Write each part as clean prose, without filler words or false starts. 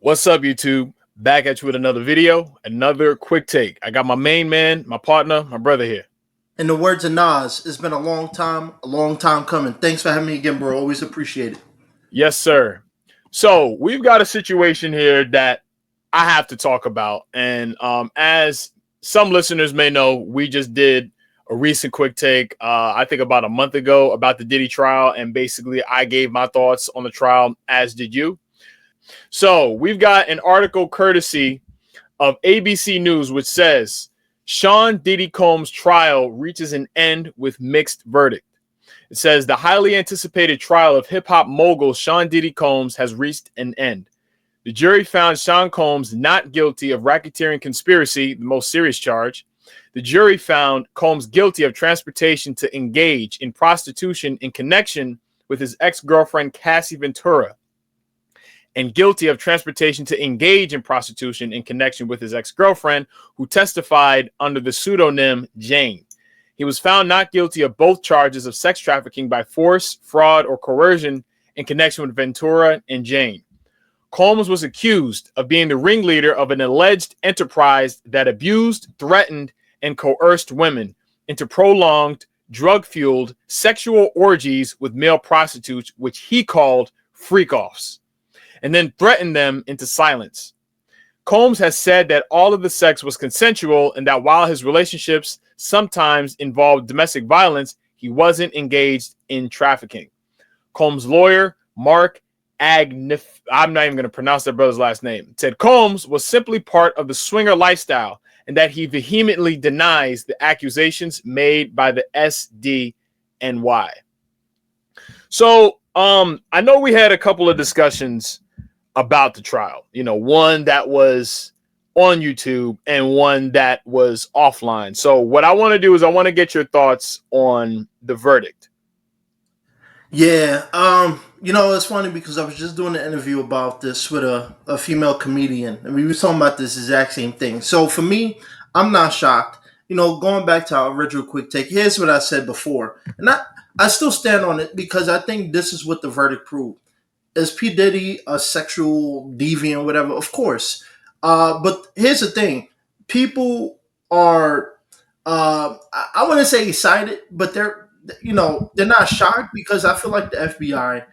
What's up, YouTube? Back at you with another video, another quick take. I got my main man, my partner, my brother here. In the words of Nas, it's been a long time coming. Thanks for having me again, bro. Always appreciate it. Yes, sir. So we've got a situation here that I have to talk about. And as some listeners may know, we just did a recent quick take, I think about a month ago, about the Diddy trial. And basically, I gave my thoughts on the trial, as did you. So we've got an article courtesy of ABC News, which says Sean Diddy Combs' trial reaches an end with mixed verdict. It says the highly anticipated trial of hip-hop mogul Sean Diddy Combs has reached an end. The jury found Sean Combs not guilty of racketeering conspiracy, the most serious charge. The jury found Combs guilty of transportation to engage in prostitution in connection with his ex-girlfriend Cassie Ventura, and guilty of transportation to engage in prostitution in connection with his ex-girlfriend, who testified under the pseudonym Jane. He was found not guilty of both charges of sex trafficking by force, fraud, or coercion in connection with Ventura and Jane. Combs was accused of being the ringleader of an alleged enterprise that abused, threatened, and coerced women into prolonged, drug-fueled sexual orgies with male prostitutes, which he called freak-offs, and then threatened them into silence. Combs has said that all of the sex was consensual and that while his relationships sometimes involved domestic violence, he wasn't engaged in trafficking. Combs' lawyer, Mark Agnif, I'm not even going to pronounce their brother's last name, said Combs was simply part of the swinger lifestyle and that he vehemently denies the accusations made by the SDNY. So, I know we had a couple of discussions about the trial, one that was on YouTube and one that was offline. So what I want to do is I want to get your thoughts on the verdict. Yeah, it's funny because I was just doing an interview about this with a female comedian, and we were talking about this exact same thing. So for me, I'm not shocked. Going back to our original quick take, here's what I said before, and I still stand on it because I think this is what the verdict proved. Is P. Diddy a sexual deviant, whatever? Of course. But here's the thing. People are, I wouldn't say excited, but they're not shocked because I feel like the FBI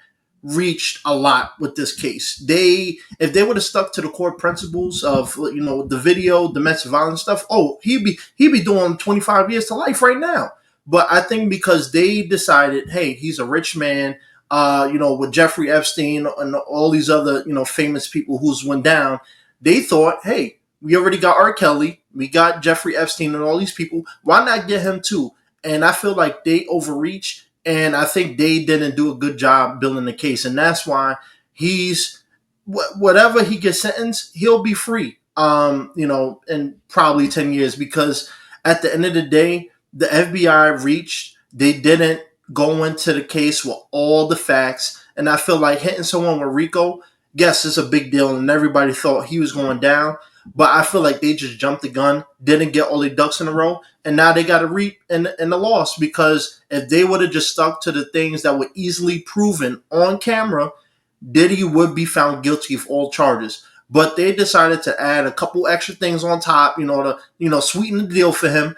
reached a lot with this case. If they would have stuck to the core principles of, the video, domestic violence stuff, he'd be doing 25 years to life right now. But I think because they decided, hey, he's a rich man, with Jeffrey Epstein and all these other, famous people who's went down, they thought, hey, we already got R. Kelly, we got Jeffrey Epstein and all these people. Why not get him too? And I feel like they overreached, and I think they didn't do a good job building the case. And that's why he's, whatever he gets sentenced, he'll be free, in probably 10 years. Because at the end of the day, the FBI reached, they didn't go into the case with all the facts. And I feel like hitting someone with RICO, yes, it's a big deal, and everybody thought he was going down. But I feel like they just jumped the gun, didn't get all their ducks in a row, and now they got to reap in the loss. Because if they would have just stuck to the things that were easily proven on camera, Diddy would be found guilty of all charges. But they decided to add a couple extra things on top, to sweeten the deal for him,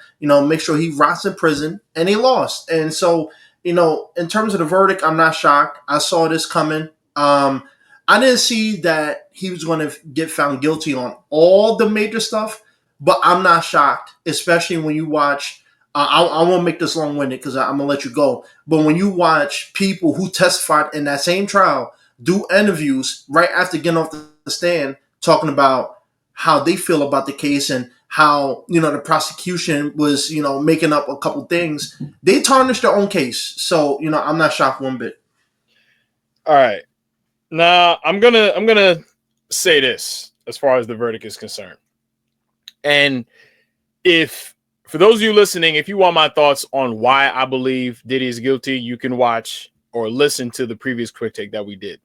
make sure he rots in prison, and they lost. And so, in terms of the verdict, I'm not shocked. I saw this coming. I didn't see that he was going to get found guilty on all the major stuff, but I'm not shocked, especially when you watch. I won't make this long-winded because I'm going to let you go. But when you watch people who testified in that same trial do interviews right after getting off the stand talking about how they feel about the case and how, the prosecution was, making up a couple things, they tarnished their own case. So, I'm not shocked one bit. All right. Now, I'm gonna say this as far as the verdict is concerned. And for those of you listening, if you want my thoughts on why I believe Diddy is guilty, you can watch or listen to the previous quick take that we did.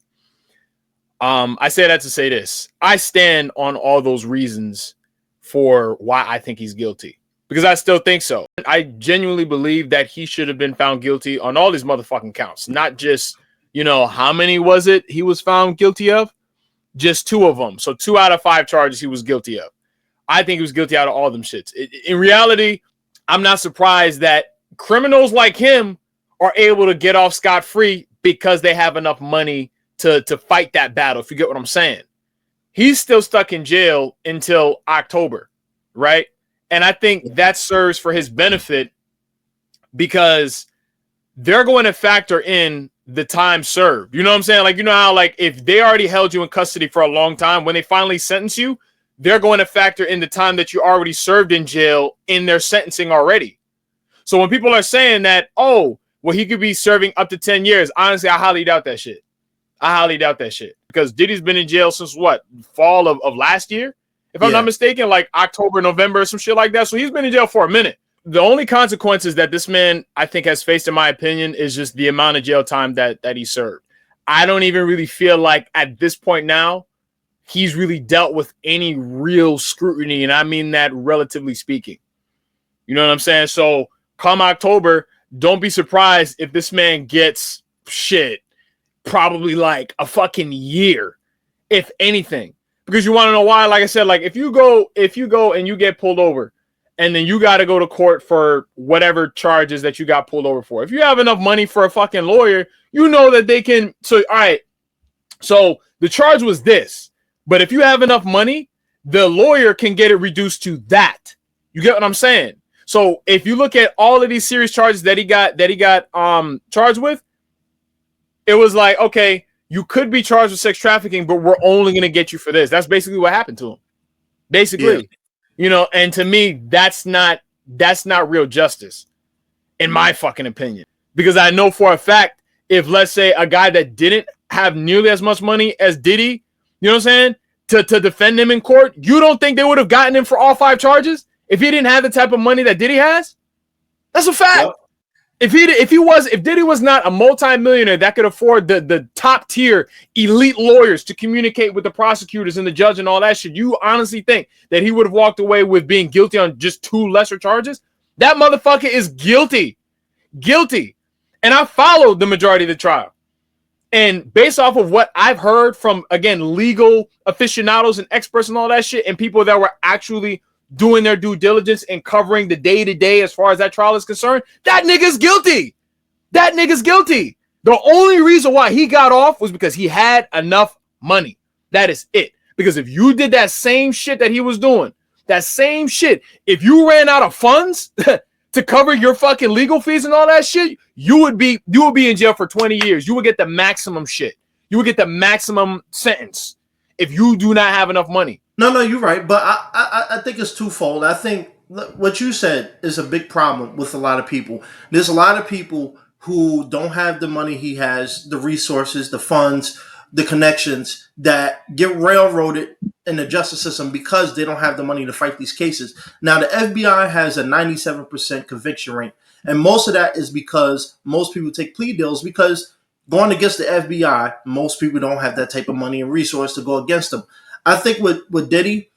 I say that to say this. I stand on all those reasons for why I think he's guilty, because I still think so. I genuinely believe that he should have been found guilty on all these motherfucking counts, not just, how many was it he was found guilty of? just 2 of them. So 2 out of 5 charges he was guilty of. I think he was guilty out of all them shits. In reality, I'm not surprised that criminals like him are able to get off scot-free because they have enough money to fight that battle, if you get what I'm saying. He's still stuck in jail until October, right? And I think that serves for his benefit because they're going to factor in the time served. You know what I'm saying? Like, you know how, like, if they already held you in custody for a long time, when they finally sentence you, they're going to factor in the time that you already served in jail in their sentencing already. So when people are saying that, oh, well, he could be serving up to 10 years, honestly, I highly doubt that shit. I highly doubt that shit. Because Diddy's been in jail since what? Fall of last year? If I'm not mistaken, like October, November, or some shit like that. So he's been in jail for a minute. The only consequences that this man, I think, has faced, in my opinion, is just the amount of jail time that he served. I don't even really feel like at this point now, he's really dealt with any real scrutiny. And I mean that relatively speaking. You know what I'm saying? So come October, don't be surprised if this man gets shit. Probably like a fucking year, if anything, because you want to know why. Like I said, like if you go and you get pulled over and then you got to go to court for whatever charges that you got pulled over for. If you have enough money for a fucking lawyer, you know that they can. So, all right. So the charge was this, but if you have enough money, the lawyer can get it reduced to that. You get what I'm saying? So if you look at all of these serious charges that he got charged with, it was like, okay, you could be charged with sex trafficking, but we're only going to get you for this. That's basically what happened to him. Basically, you know, and to me, that's not real justice, in my fucking opinion. Because I know for a fact, if let's say a guy that didn't have nearly as much money as Diddy, you know what I'm saying, to defend him in court, you don't think they would have gotten him for all 5 charges if he didn't have the type of money that Diddy has? That's a fact. Yep. If Diddy was not a multimillionaire that could afford the top tier elite lawyers to communicate with the prosecutors and the judge and all that shit, you honestly think that he would have walked away with being guilty on just 2 lesser charges? That motherfucker is guilty. Guilty. And I followed the majority of the trial. And based off of what I've heard from, again, legal aficionados and experts and all that shit, and people that were actually doing their due diligence and covering the day-to-day as far as that trial is concerned, that nigga's guilty. That nigga's guilty. The only reason why he got off was because he had enough money. That is it. Because if you did that same shit that he was doing, that same shit, if you ran out of funds to cover your fucking legal fees and all that shit, you would be in jail for 20 years. You would get the maximum shit. You would get the maximum sentence if you do not have enough money. No, you're right. But I think it's twofold. I think what you said is a big problem with a lot of people. There's a lot of people who don't have the money he has, the resources, the funds, the connections, that get railroaded in the justice system because they don't have the money to fight these cases. Now, the FBI has a 97% conviction rate. And most of that is because most people take plea deals because going against the FBI, most people don't have that type of money and resource to go against them. I think with Diddy,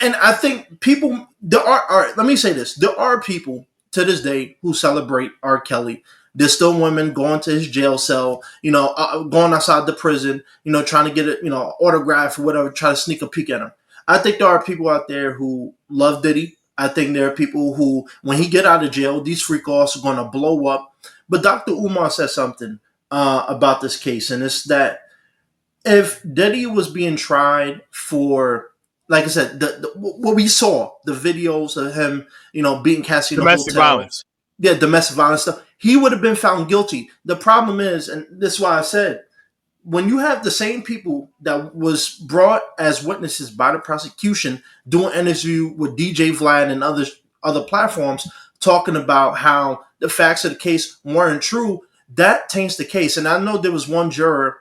and I think people, let me say this. There are people to this day who celebrate R. Kelly. There's still women going to his jail cell, going outside the prison, trying to get it, autograph or whatever, try to sneak a peek at him. I think there are people out there who love Diddy. I think there are people who, when he get out of jail, these freak-offs are going to blow up. But Dr. Umar said something about this case, and it's that if Diddy was being tried for, like I said, what we saw, the videos of him, beating Cassie in the hotel. Domestic violence. Yeah, domestic violence stuff. He would have been found guilty. The problem is, and this is why I said, when you have the same people that was brought as witnesses by the prosecution doing an interview with DJ Vlad and other platforms talking about how the facts of the case weren't true, that taints the case. And I know there was one juror,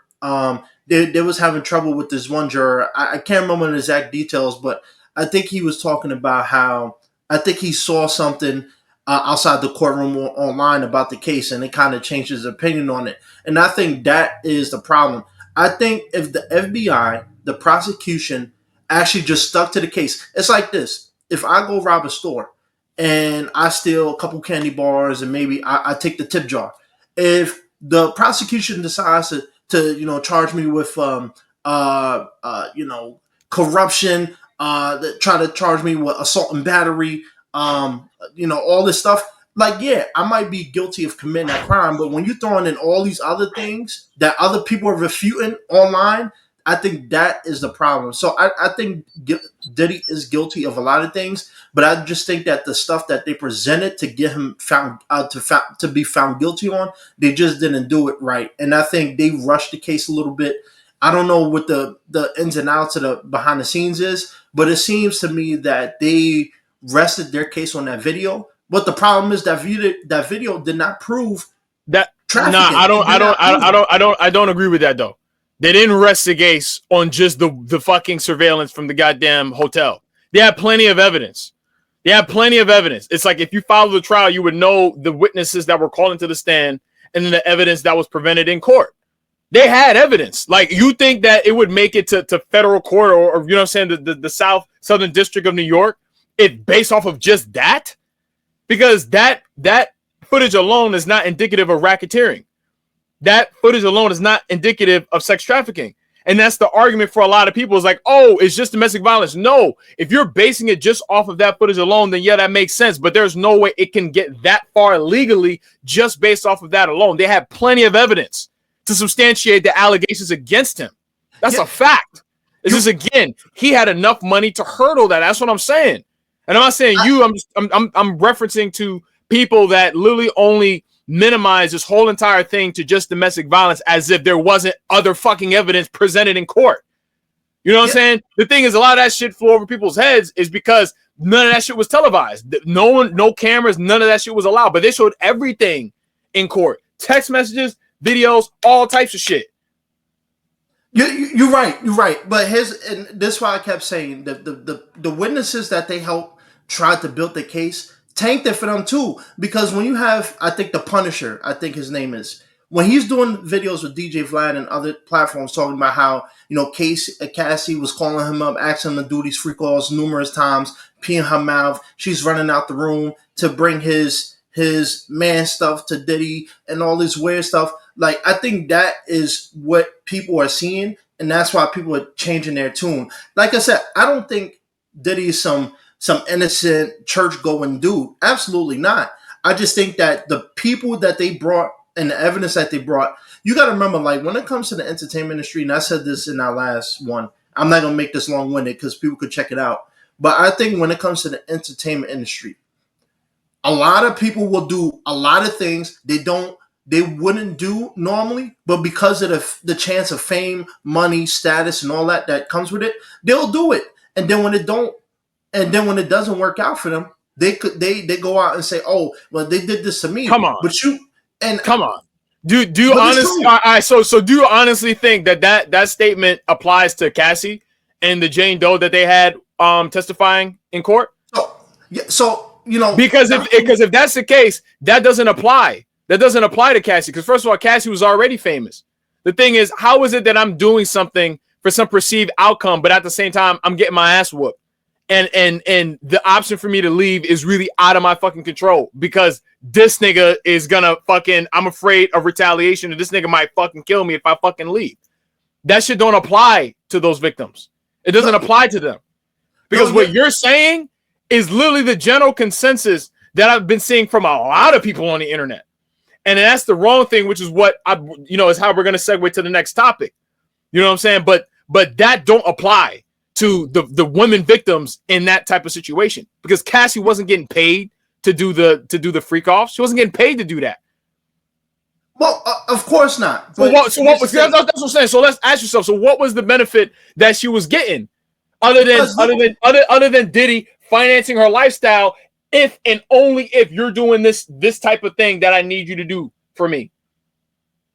they was having trouble with this one juror. I can't remember the exact details, but I think he was talking about how I think he saw something outside the courtroom or online about the case, and it kind of changed his opinion on it. And I think that is the problem. I think if the FBI, the prosecution, actually just stuck to the case, it's like this. If I go rob a store and I steal a couple candy bars and maybe I take the tip jar, if the prosecution decides to charge me with corruption, that try to charge me with assault and battery, all this stuff. Like, yeah, I might be guilty of committing that crime, but when you're throwing in all these other things that other people are refuting online, I think that is the problem. So I think Diddy is guilty of a lot of things, but I just think that the stuff that they presented to get him found to be found guilty on, they just didn't do it right, and I think they rushed the case a little bit. I don't know what the ins and outs of the behind the scenes is, but it seems to me that they rested their case on that video. But the problem is that video did not prove that. Trafficking. Nah, I don't agree with that though. They didn't rest the case on just the fucking surveillance from the goddamn hotel. They had plenty of evidence. It's like if you follow the trial, you would know the witnesses that were called into the stand and then the evidence that was presented in court. They had evidence. Like, you think that it would make it to federal court or you know what I'm saying, the Southern District of New York, it based off of just that? Because that footage alone is not indicative of racketeering. That footage alone is not indicative of sex trafficking. And that's the argument for a lot of people. Is like, oh, it's just domestic violence. No, if you're basing it just off of that footage alone, then yeah, that makes sense. But there's no way it can get that far legally just based off of that alone. They have plenty of evidence to substantiate the allegations against him. That's a fact. It's just, again, he had enough money to hurdle that. That's what I'm saying. And I'm not saying I'm referencing to people that literally only minimize this whole entire thing to just domestic violence as if there wasn't other fucking evidence presented in court. You know what I'm saying? The thing is, a lot of that shit flew over people's heads is because none of that shit was televised. No cameras, none of that shit was allowed. But they showed everything in court. Text messages, videos, all types of shit. You're right. But and this is why I kept saying that the witnesses that they helped tried to build the case tanked it for them too. Because when you have, I think the Punisher, I think his name is, when he's doing videos with DJ Vlad and other platforms talking about how, Cassie was calling him up, asking him to do these free calls numerous times, peeing her mouth, she's running out the room to bring his man stuff to Diddy and all this weird stuff. Like, I think that is what people are seeing, and that's why people are changing their tune. Like I said, I don't think Diddy is some innocent church-going dude. Absolutely not. I just think that the people that they brought and the evidence that they brought, you got to remember, like, when it comes to the entertainment industry, and I said this in our last one, I'm not going to make this long-winded because people could check it out. But I think when it comes to the entertainment industry, a lot of people will do a lot of things they wouldn't do normally, but because of the chance of fame, money, status, and all that comes with it, they'll do it. And then when it doesn't work out for them, they go out and say, "Oh, well, they did this to me." Come on, come on. Do you honestly? So do you honestly think that statement applies to Cassie and the Jane Doe that they had testifying in court? Because if that's the case, that doesn't apply. That doesn't apply to Cassie, because first of all, Cassie was already famous. The thing is, how is it that I'm doing something for some perceived outcome, but at the same time, I'm getting my ass whooped? And the option for me to leave is really out of my fucking control, because this nigga is gonna I'm afraid of retaliation, and this nigga might fucking kill me if I fucking leave. That shit don't apply to those victims. It doesn't apply to them. Because what you're saying is literally the general consensus that I've been seeing from a lot of people on the internet. And that's the wrong thing, which is what is how we're going to segue to the next topic. You know what I'm saying? But that don't apply to the women victims in that type of situation, because Cassie wasn't getting paid to do the freak off. She wasn't getting paid to do that. Well, of course not. That's what I'm saying. So let's ask yourself. So what was the benefit that she was getting, other than Diddy financing her lifestyle? If and only if you're doing this type of thing that I need you to do for me.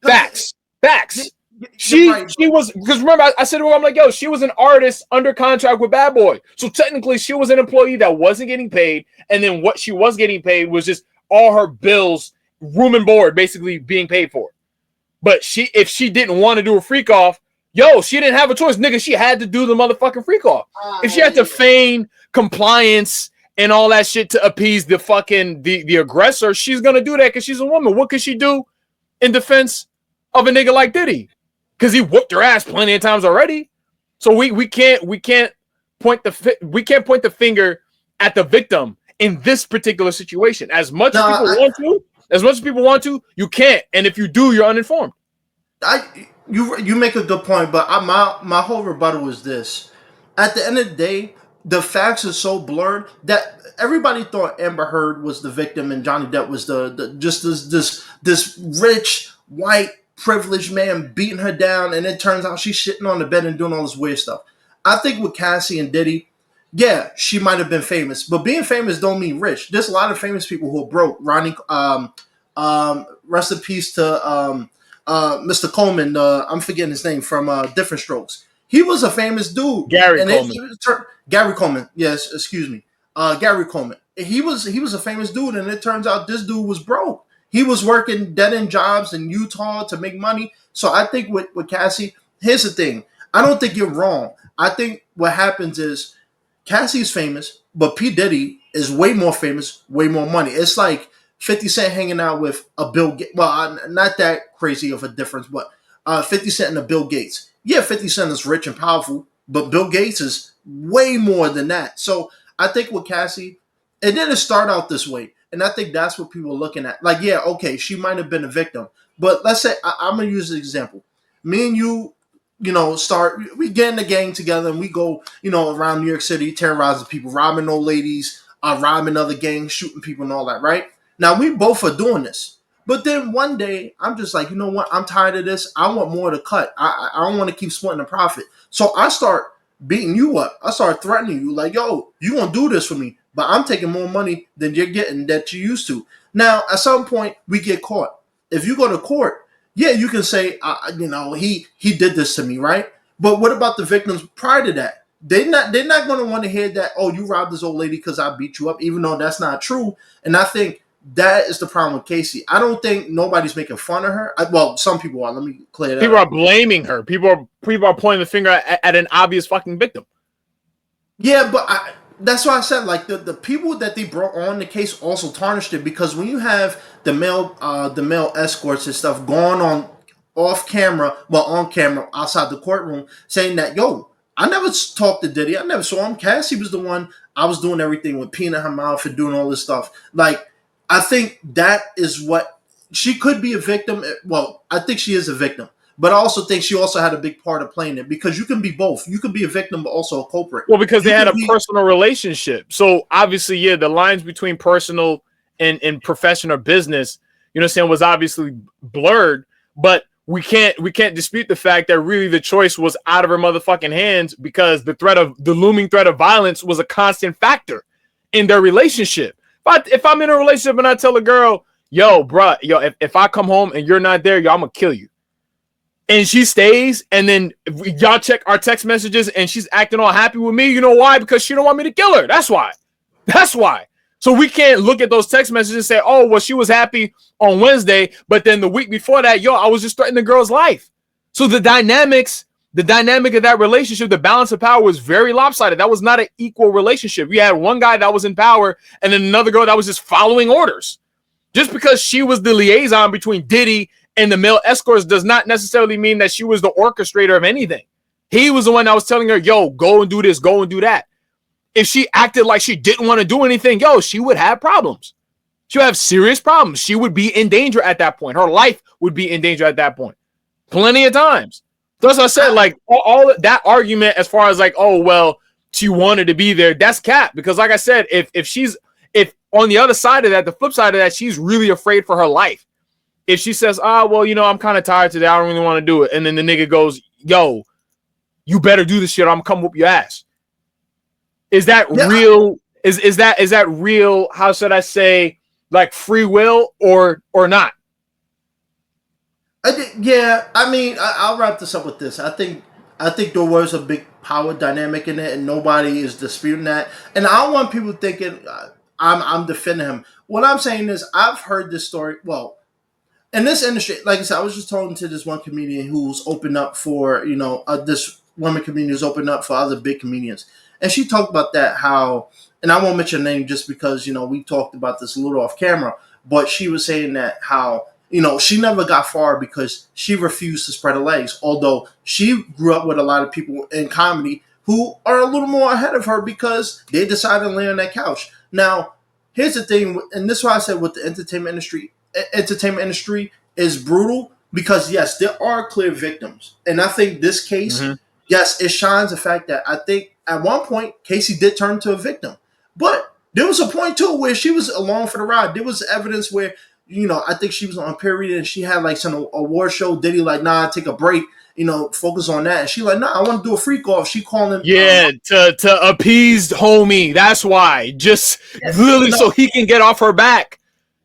Facts. She was, because remember I said to her, I'm like, yo, she was an artist under contract with Bad Boy. So technically she was an employee that wasn't getting paid. And then what she was getting paid was just all her bills, room and board, basically being paid for. But if she didn't want to do a freak off, she didn't have a choice, nigga. She had to do the motherfucking freak off. If she had to feign compliance and all that shit to appease the aggressor, she's gonna do that because she's a woman. What could she do in defense of a nigga like Diddy? because he whooped her ass plenty of times already. So we can't point the finger at the victim in this particular situation. As much as people want to, you can't. And if you do, you're uninformed. You make a good point, but my whole rebuttal is this: at the end of the day, the facts are so blurred that everybody thought Amber Heard was the victim and Johnny Depp was the just this rich white privileged man beating her down, and it turns out she's shitting on the bed and doing all this weird stuff. I think with Cassie and Diddy, yeah, she might have been famous, but being famous don't mean rich. There's a lot of famous people who are broke. Ronnie, rest in peace to Mr. Coleman. I'm forgetting his name from Different Strokes. He was a famous dude. Gary Coleman. Gary Coleman. Yes, excuse me. Gary Coleman. He was a famous dude, and it turns out this dude was broke. He was working dead-end jobs in Utah to make money. So I think with Cassie, here's the thing. I don't think you're wrong. I think what happens is Cassie's famous, but P. Diddy is way more famous, way more money. It's like 50 Cent hanging out with a Bill Gates. Well, not that crazy of a difference, but 50 Cent and a Bill Gates. Yeah, 50 Cent is rich and powerful, but Bill Gates is way more than that. So I think with Cassie, it didn't start out this way. And I think that's what people are looking at. Like, yeah, okay, she might have been a victim. But let's say, I'm going to use an example. Me and you, we get in the gang together and we go, around New York City, terrorizing people, robbing old ladies, robbing other gangs, shooting people and all that, right? Now, we both are doing this. But then one day, I'm just like, you know what? I'm tired of this. I want more to cut. I don't want to keep splitting the profit. So I start beating you up. I start threatening you like, yo, you going to do this for me. But I'm taking more money than you're getting that you used to. Now, at some point, we get caught. If you go to court, yeah, you can say, he did this to me, right? But what about the victims prior to that? They're not going to want to hear that, oh, you robbed this old lady because I beat you up, even though that's not true. And I think that is the problem with Casey. I don't think nobody's making fun of her. Well, some people are. Let me clear that up. People are blaming her. People are pointing the finger at an obvious fucking victim. Yeah, but that's why I said, like, the people that they brought on the case also tarnished it, because when you have the male escorts and stuff going on off camera, well, on camera outside the courtroom, saying that, yo, I never talked to Diddy, I never saw him. Cassie was the one. I was doing everything with peeing in her mouth and doing all this stuff. Like, I think that is what she could be a victim. Well, I think she is a victim. But I also think she also had a big part of playing it, because you can be both. You can be a victim, but also a culprit. Well, because they had a personal relationship. So obviously, yeah, the lines between personal and professional business, was obviously blurred. But we can't dispute the fact that really the choice was out of her motherfucking hands, because the looming threat of violence was a constant factor in their relationship. But if I'm in a relationship and I tell a girl, yo, bruh, if I come home and you're not there, I'm gonna kill you. And she stays, and then y'all check our text messages, and she's acting all happy with me. You know why? Because she don't want me to kill her. That's why. So we can't look at those text messages and say, oh, well, she was happy on Wednesday, but then the week before that, I was just threatening the girl's life. So the dynamic of that relationship, the balance of power was very lopsided. That was not an equal relationship. We had one guy that was in power and then another girl that was just following orders. Just because she was the liaison between Diddy and the male escorts does not necessarily mean that she was the orchestrator of anything. He was the one that was telling her, yo, go and do this, go and do that. If she acted like she didn't want to do anything, she would have problems. She would have serious problems. She would be in danger at that point. Her life would be in danger at that point. Plenty of times. That's what I said, like, all that argument as far as like, oh, well, she wanted to be there, that's cap. Because like I said, if on the other side of that, the flip side of that, she's really afraid for her life. If she says, I'm kind of tired today, I don't really want to do it. And then the nigga goes, yo, you better do this shit, I'm gonna come whoop your ass. Is that real? Is that real? How should I say, like, free will or not? I'll wrap this up with this. I think there was a big power dynamic in it, and nobody is disputing that. And I don't want people thinking I'm defending him. What I'm saying is, I've heard this story. Well, in this industry, like I said, I was just talking to this one comedian who's opened up for, this woman comedian who's opened up for other big comedians. And she talked about that, how, and I won't mention her name just because, we talked about this a little off camera, but she was saying that how she never got far because she refused to spread her legs. Although she grew up with a lot of people in comedy who are a little more ahead of her because they decided to lay on that couch. Now, here's the thing, and this is why I said with the entertainment industry is brutal because yes, there are clear victims, and I think this case, yes, it shines the fact that I think at one point Casey did turn to a victim, but there was a point too where she was along for the ride. There was evidence where I think she was on a period and she had like some award show. Diddy like, nah, take a break, focus on that. And she like, nah, I want to do a freak off. She calling, to appease homie. That's why, just literally so he can get off her back.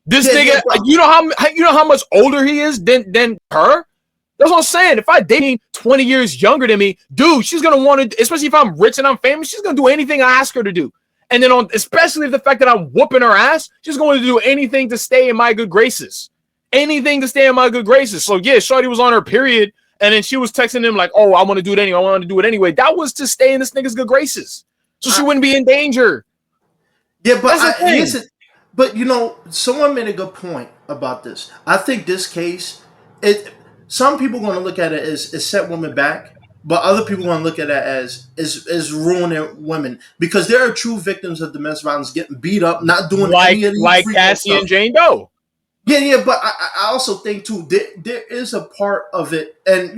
This nigga, you know how much older he is than her. That's what I'm saying. If I dating 20 years younger than me, dude, she's gonna want to, especially if I'm rich and I'm famous, she's gonna do anything I ask her to do. And then especially the fact that I'm whooping her ass, she's going to do anything to stay in my good graces. Anything to stay in my good graces. So yeah, shorty was on her period, and then she was texting him like, "Oh, I want to do it anyway. I want to do it anyway." That was to stay in this nigga's good graces, so she wouldn't be in danger. Yeah, but someone made a good point about this. I think this case, some people are going to look at it as set women back. But other people want to look at it as ruining women because there are true victims of domestic violence getting beat up, not doing any of these like Cassie and Jane Doe. Yeah, but I also think too there is a part of it, and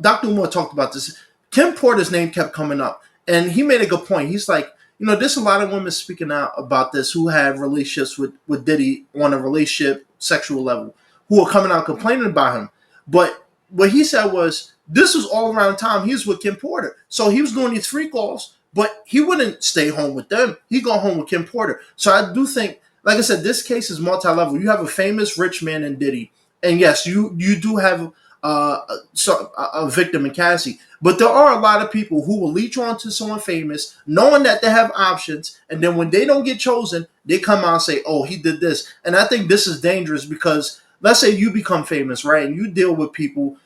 Dr. Moore talked about this. Kim Porter's name kept coming up, and he made a good point. He's like, there's a lot of women speaking out about this who have relationships with Diddy on a relationship sexual level, who are coming out complaining about him, but what he said was this was all around the time he was with Kim Porter. So he was doing these freak offs, but he wouldn't stay home with them. He'd go home with Kim Porter. So I do think, like I said, this case is multi-level. You have a famous rich man in Diddy. And yes, you do have a victim in Cassie. But there are a lot of people who will leech on to someone famous, knowing that they have options. And then when they don't get chosen, they come out and say, oh, he did this. And I think this is dangerous because let's say you become famous, right? And you deal with people,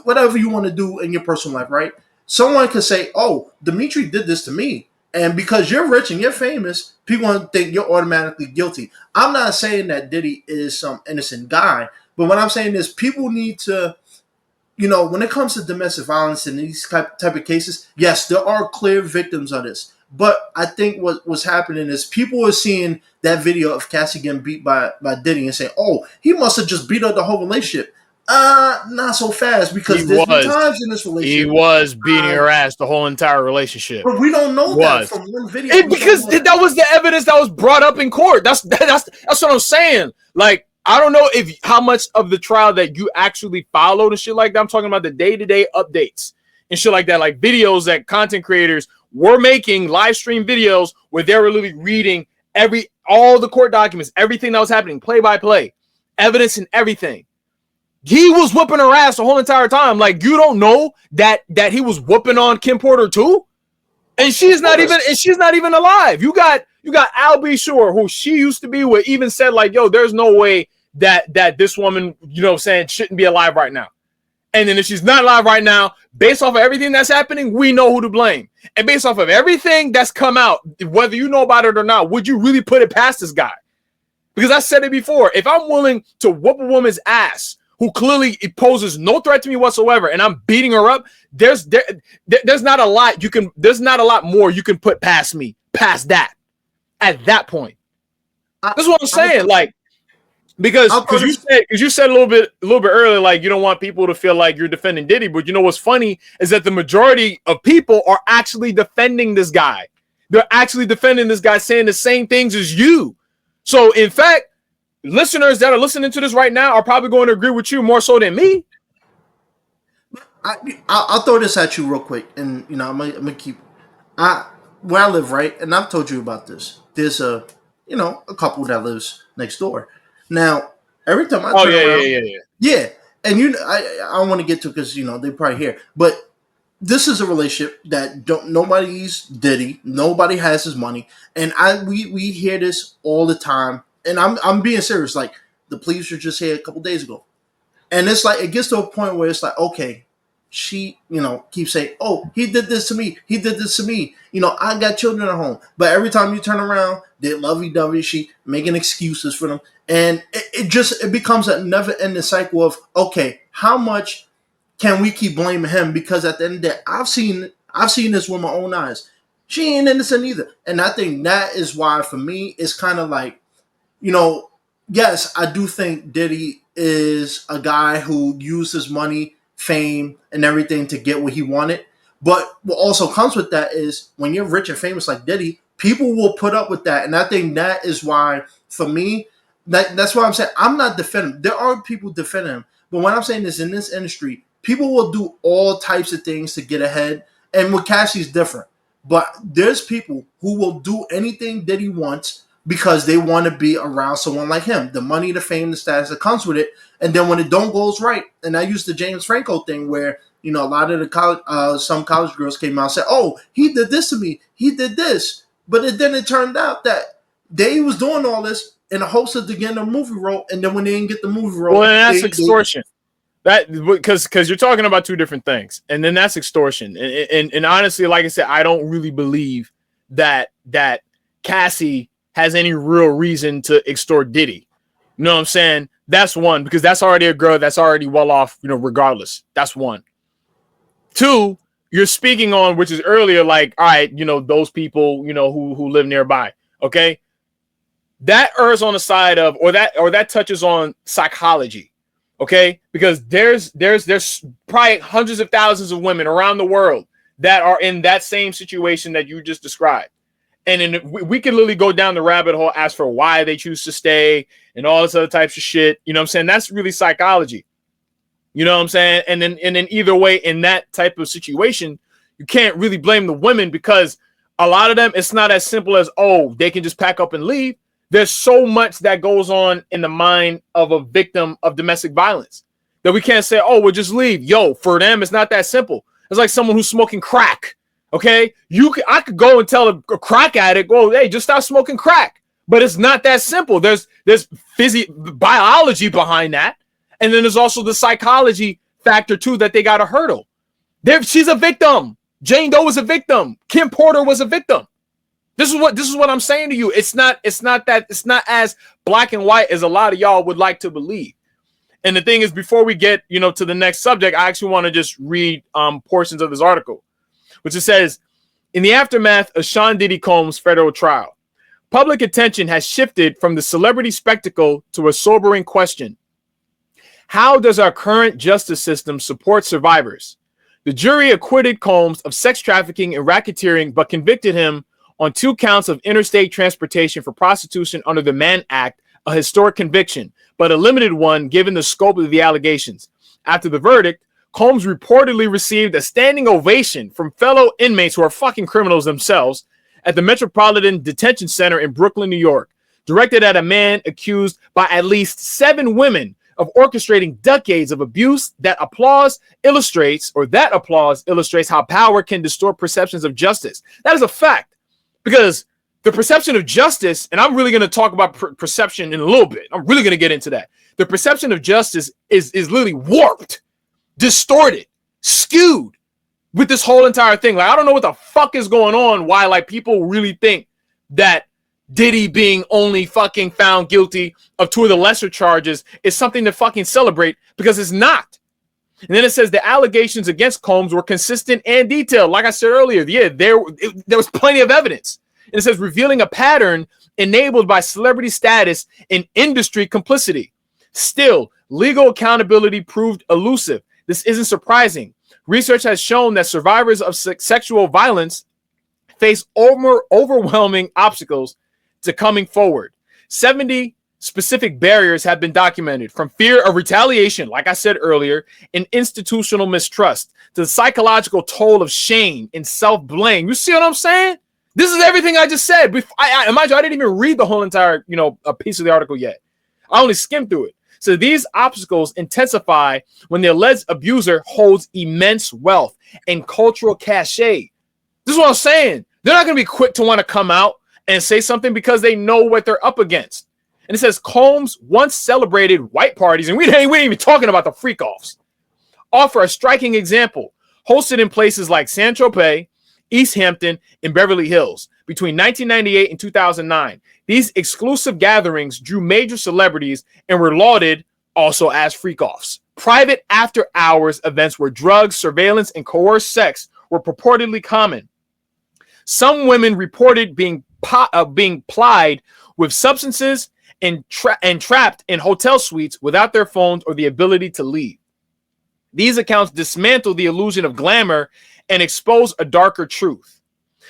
whatever you want to do in your personal life, right? Someone could say, oh, Dimitri did this to me. And because you're rich and you're famous, people want to think you're automatically guilty. I'm not saying that Diddy is some innocent guy, but what I'm saying is people need to, when it comes to domestic violence and these type of cases, yes, there are clear victims of this. But I think what's happening is people are seeing that video of Cassie getting beat by Diddy and saying, oh, he must have just beat up the whole relationship. Not so fast because there's been times in this relationship. He was beating her ass the whole entire relationship. But we don't know that from one video. Because that was the evidence that was brought up in court. That's what I'm saying. Like, I don't know how much of the trial that you actually followed and shit like that. I'm talking about the day-to-day updates and shit like that. Like videos that content creators were making, live stream videos where they were literally reading all the court documents, everything that was happening, play by play, evidence and everything. He was whooping her ass the whole entire time. Like, you don't know that he was whooping on Kim Porter too, and she's not even alive. You got Al B. Shore, who she used to be with, even said like, "Yo, there's no way that this woman, shouldn't be alive right now." And then if she's not alive right now, based off of everything that's happening, we know who to blame. And based off of everything that's come out, whether you know about it or not, would you really put it past this guy? Because I said it before. If I'm willing to whoop a woman's ass who clearly poses no threat to me whatsoever, and I'm beating her up, there's not a lot more you can put past me, past that, at that point. That's what I'm saying. Like, because you said a little bit earlier, like you don't want people to feel like you're defending Diddy, but you know what's funny is that the majority of people are actually defending this guy. They're actually defending this guy, saying the same things as you. So in fact, listeners that are listening to this right now are probably going to agree with you more so than me. I'll throw this at you real quick, and I'm gonna keep. Where I live, right, and I've told you about this. There's a couple that lives next door. Now, every time I turn around, yeah, and I don't want to get to because they probably hear, but this is a relationship that nobody's Diddy, nobody has his money, and we hear this all the time. And I'm being serious. Like, the police were just here a couple days ago, and it's like it gets to a point where it's like, okay, she, keeps saying, "Oh, he did this to me. He did this to me. I got children at home." But every time you turn around, they're lovey-dovey. She making excuses for them, and it becomes a never-ending cycle of, okay, how much can we keep blaming him? Because at the end of the day, I've seen this with my own eyes. She ain't innocent either, and I think that is why, for me, it's kind of like, yes, I do think Diddy is a guy who used his money, fame, and everything to get what he wanted. But what also comes with that is when you're rich and famous like Diddy, people will put up with that. And I think that is why, for me, that's why I'm saying I'm not defending him. There are people defending him. But what I'm saying is, in this industry, people will do all types of things to get ahead. And with Cassie's different. But there's people who will do anything Diddy wants because they want to be around someone like him. The money, the fame, the status that comes with it. And then when it don't goes right, and I used the James Franco thing where, a lot of the college, some college girls came out and said, "Oh, he did this to me. He did this." But then it turned out that they was doing all this in the hopes of getting a movie role. And then when they didn't get the movie role, well, and that's extortion. That because you're talking about two different things, and then that's extortion. And honestly, like I said, I don't really believe that Cassie has any real reason to extort Diddy. You know what I'm saying? That's one, because that's already a girl that's already well off, regardless. That's one. Two, you're speaking on, which is earlier, like, all right, those people, who live nearby. Okay. That errs on the side of, or that touches on psychology. Okay. Because there's probably hundreds of thousands of women around the world that are in that same situation that you just described. And then we can literally go down the rabbit hole, ask for why they choose to stay and all this other types of shit. You know what I'm saying? That's really psychology. You know what I'm saying? And then either way, in that type of situation, you can't really blame the women, because a lot of them, it's not as simple as, oh, they can just pack up and leave. There's so much that goes on in the mind of a victim of domestic violence that we can't say, oh, we'll just leave. Yo, for them, it's not that simple. It's like someone who's smoking crack. Okay, I could go and tell a crack addict, "Oh, hey, just stop smoking crack." But it's not that simple. There's biology behind that, and then there's also the psychology factor too that they got to hurdle. She's a victim. Jane Doe was a victim. Kim Porter was a victim. This is what I'm saying to you. It's not as black and white as a lot of y'all would like to believe. And the thing is, before we get to the next subject, I actually want to just read portions of this article, which it says, in the aftermath of Sean Diddy Combs' federal trial, public attention has shifted from the celebrity spectacle to a sobering question. How does our current justice system support survivors? The jury acquitted Combs of sex trafficking and racketeering, but convicted him on 2 counts of interstate transportation for prostitution under the Mann Act, a historic conviction, but a limited one given the scope of the allegations. After the verdict, Combs reportedly received a standing ovation from fellow inmates who are fucking criminals themselves at the Metropolitan Detention Center in Brooklyn, New York, directed at a man accused by at least 7 women of orchestrating decades of abuse. That applause illustrates how power can distort perceptions of justice. That is a fact, because the perception of justice, and I'm really going to talk about perception in a little bit. I'm really going to get into that. The perception of justice is literally warped, distorted, skewed with this whole entire thing. Like, I don't know what the fuck is going on, why like people really think that Diddy being only fucking found guilty of 2 of the lesser charges is something to fucking celebrate, because it's not. And then it says the allegations against Combs were consistent and detailed. Like I said earlier, yeah, there was plenty of evidence. And it says revealing a pattern enabled by celebrity status and industry complicity. Still, legal accountability proved elusive. This isn't surprising. Research has shown that survivors of sexual violence face overwhelming obstacles to coming forward. 70 specific barriers have been documented, from fear of retaliation, like I said earlier, and institutional mistrust, to the psychological toll of shame and self-blame. You see what I'm saying? This is everything I just said. I didn't even read the whole entire, a piece of the article yet. I only skimmed through it. So these obstacles intensify when the alleged abuser holds immense wealth and cultural cachet. This is what I'm saying. They're not going to be quick to want to come out and say something because they know what they're up against. And it says Combs once celebrated white parties, and we ain't even talking about the freak-offs, offer a striking example. Hosted in places like Saint-Tropez, East Hampton, and Beverly Hills between 1998 and 2009. These exclusive gatherings drew major celebrities and were lauded also as freak-offs. Private after-hours events where drugs, surveillance, and coerced sex were purportedly common. Some women reported being plied with substances and trapped in hotel suites without their phones or the ability to leave. These accounts dismantle the illusion of glamour and expose a darker truth.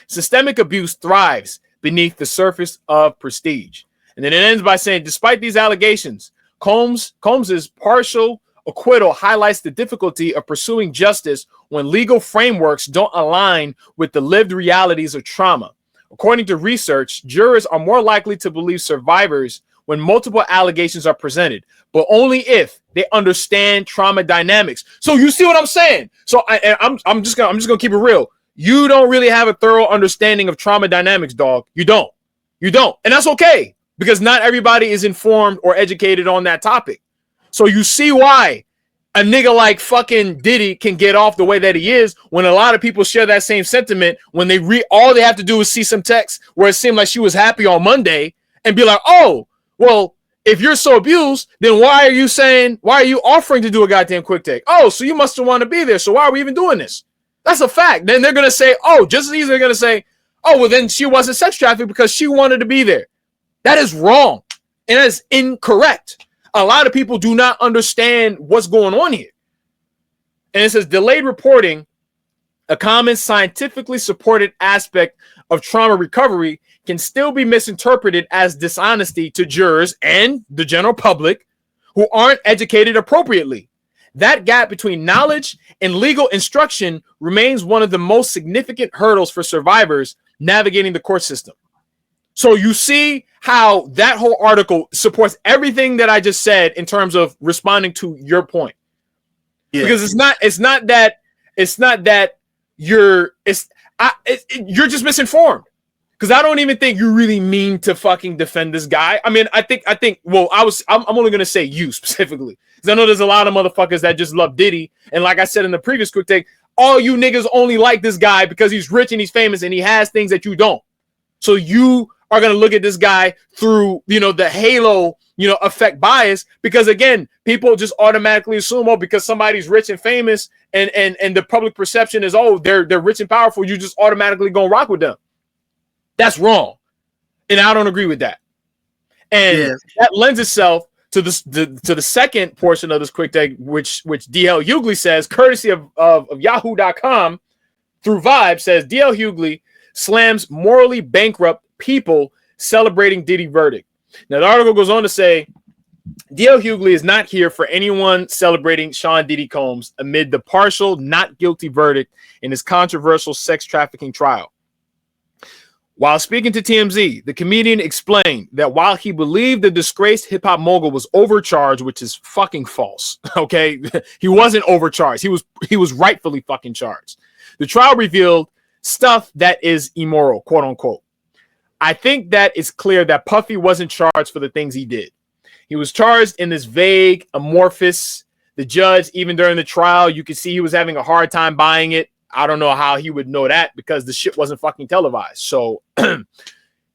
Systemic abuse thrives beneath the surface of prestige. And then it ends by saying, despite these allegations, Combs's partial acquittal highlights the difficulty of pursuing justice when legal frameworks don't align with the lived realities of trauma. According to research, jurors are more likely to believe survivors when multiple allegations are presented, but only if they understand trauma dynamics. So you see what I'm saying? So I'm just gonna keep it real. You don't really have a thorough understanding of trauma dynamics, dog. You don't, and that's okay because not everybody is informed or educated on that topic. So you see why a nigga like fucking Diddy can get off the way that he is when a lot of people share that same sentiment when they all they have to do is see some text where it seemed like she was happy on Monday and be like, oh, well, if you're so abused, then why are you offering to do a goddamn quick take? Oh, so you must want to be there. So why are we even doing this? That's a fact. Then they're going to say, oh, just as easily they're going to say, oh, well, then she wasn't sex trafficked because she wanted to be there. That is wrong. And that is incorrect. A lot of people do not understand what's going on here. And it says delayed reporting, a common scientifically supported aspect of trauma recovery, can still be misinterpreted as dishonesty to jurors and the general public who aren't educated appropriately. That gap between knowledge and legal instruction remains one of the most significant hurdles for survivors navigating the court system. So you see how that whole article supports everything that I just said in terms of responding to your point. Yeah. Because it's not that you're just misinformed. Because I don't even think you really mean to fucking defend this guy. I mean, I think. Well, I'm only gonna say you specifically, because I know there's a lot of motherfuckers that just love Diddy. And like I said in the previous quick take, all you niggas only like this guy because he's rich and he's famous and he has things that you don't. So you are gonna look at this guy through, the halo, effect bias. Because again, people just automatically assume, oh, because somebody's rich and famous, and the public perception is, oh, they're rich and powerful, you just automatically gonna rock with them. That's wrong, and I don't agree with that. And that lends itself to the second portion of this quick take, which DL Hughley says, courtesy of Yahoo.com through Vibe, says DL Hughley slams morally bankrupt people celebrating Diddy verdict. Now the article goes on to say, DL Hughley is not here for anyone celebrating Sean Diddy Combs amid the partial not guilty verdict in his controversial sex trafficking trial. While speaking to TMZ, the comedian explained that while he believed the disgraced hip-hop mogul was overcharged, which is fucking false, okay? He wasn't overcharged. He was rightfully fucking charged. The trial revealed stuff that is immoral, quote unquote. I think that it's clear that Puffy wasn't charged for the things he did. He was charged in this vague, amorphous. The judge, even during the trial, you could see he was having a hard time buying it. I don't know how he would know that because the shit wasn't fucking televised. So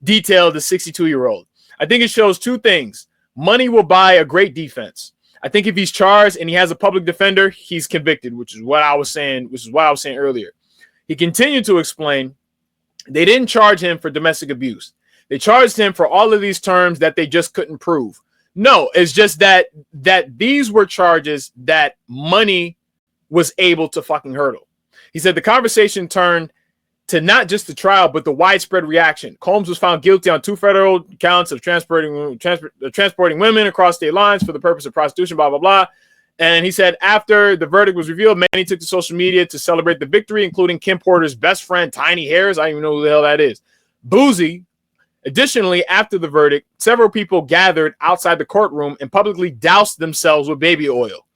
detailed the 62-year-old. I think it shows two things. Money will buy a great defense. I think if he's charged and he has a public defender, he's convicted, which is what I was saying earlier. He continued to explain they didn't charge him for domestic abuse. They charged him for all of these terms that they just couldn't prove. No, it's just that these were charges that money was able to fucking hurdle. He said the conversation turned to not just the trial, but the widespread reaction. Combs was found guilty on 2 federal counts of transporting women across state lines for the purpose of prostitution, blah, blah, blah. And he said after the verdict was revealed, many took to social media to celebrate the victory, including Kim Porter's best friend, Tiny Hairs. I don't even know who the hell that is. Boozy. Additionally, after the verdict, several people gathered outside the courtroom and publicly doused themselves with baby oil.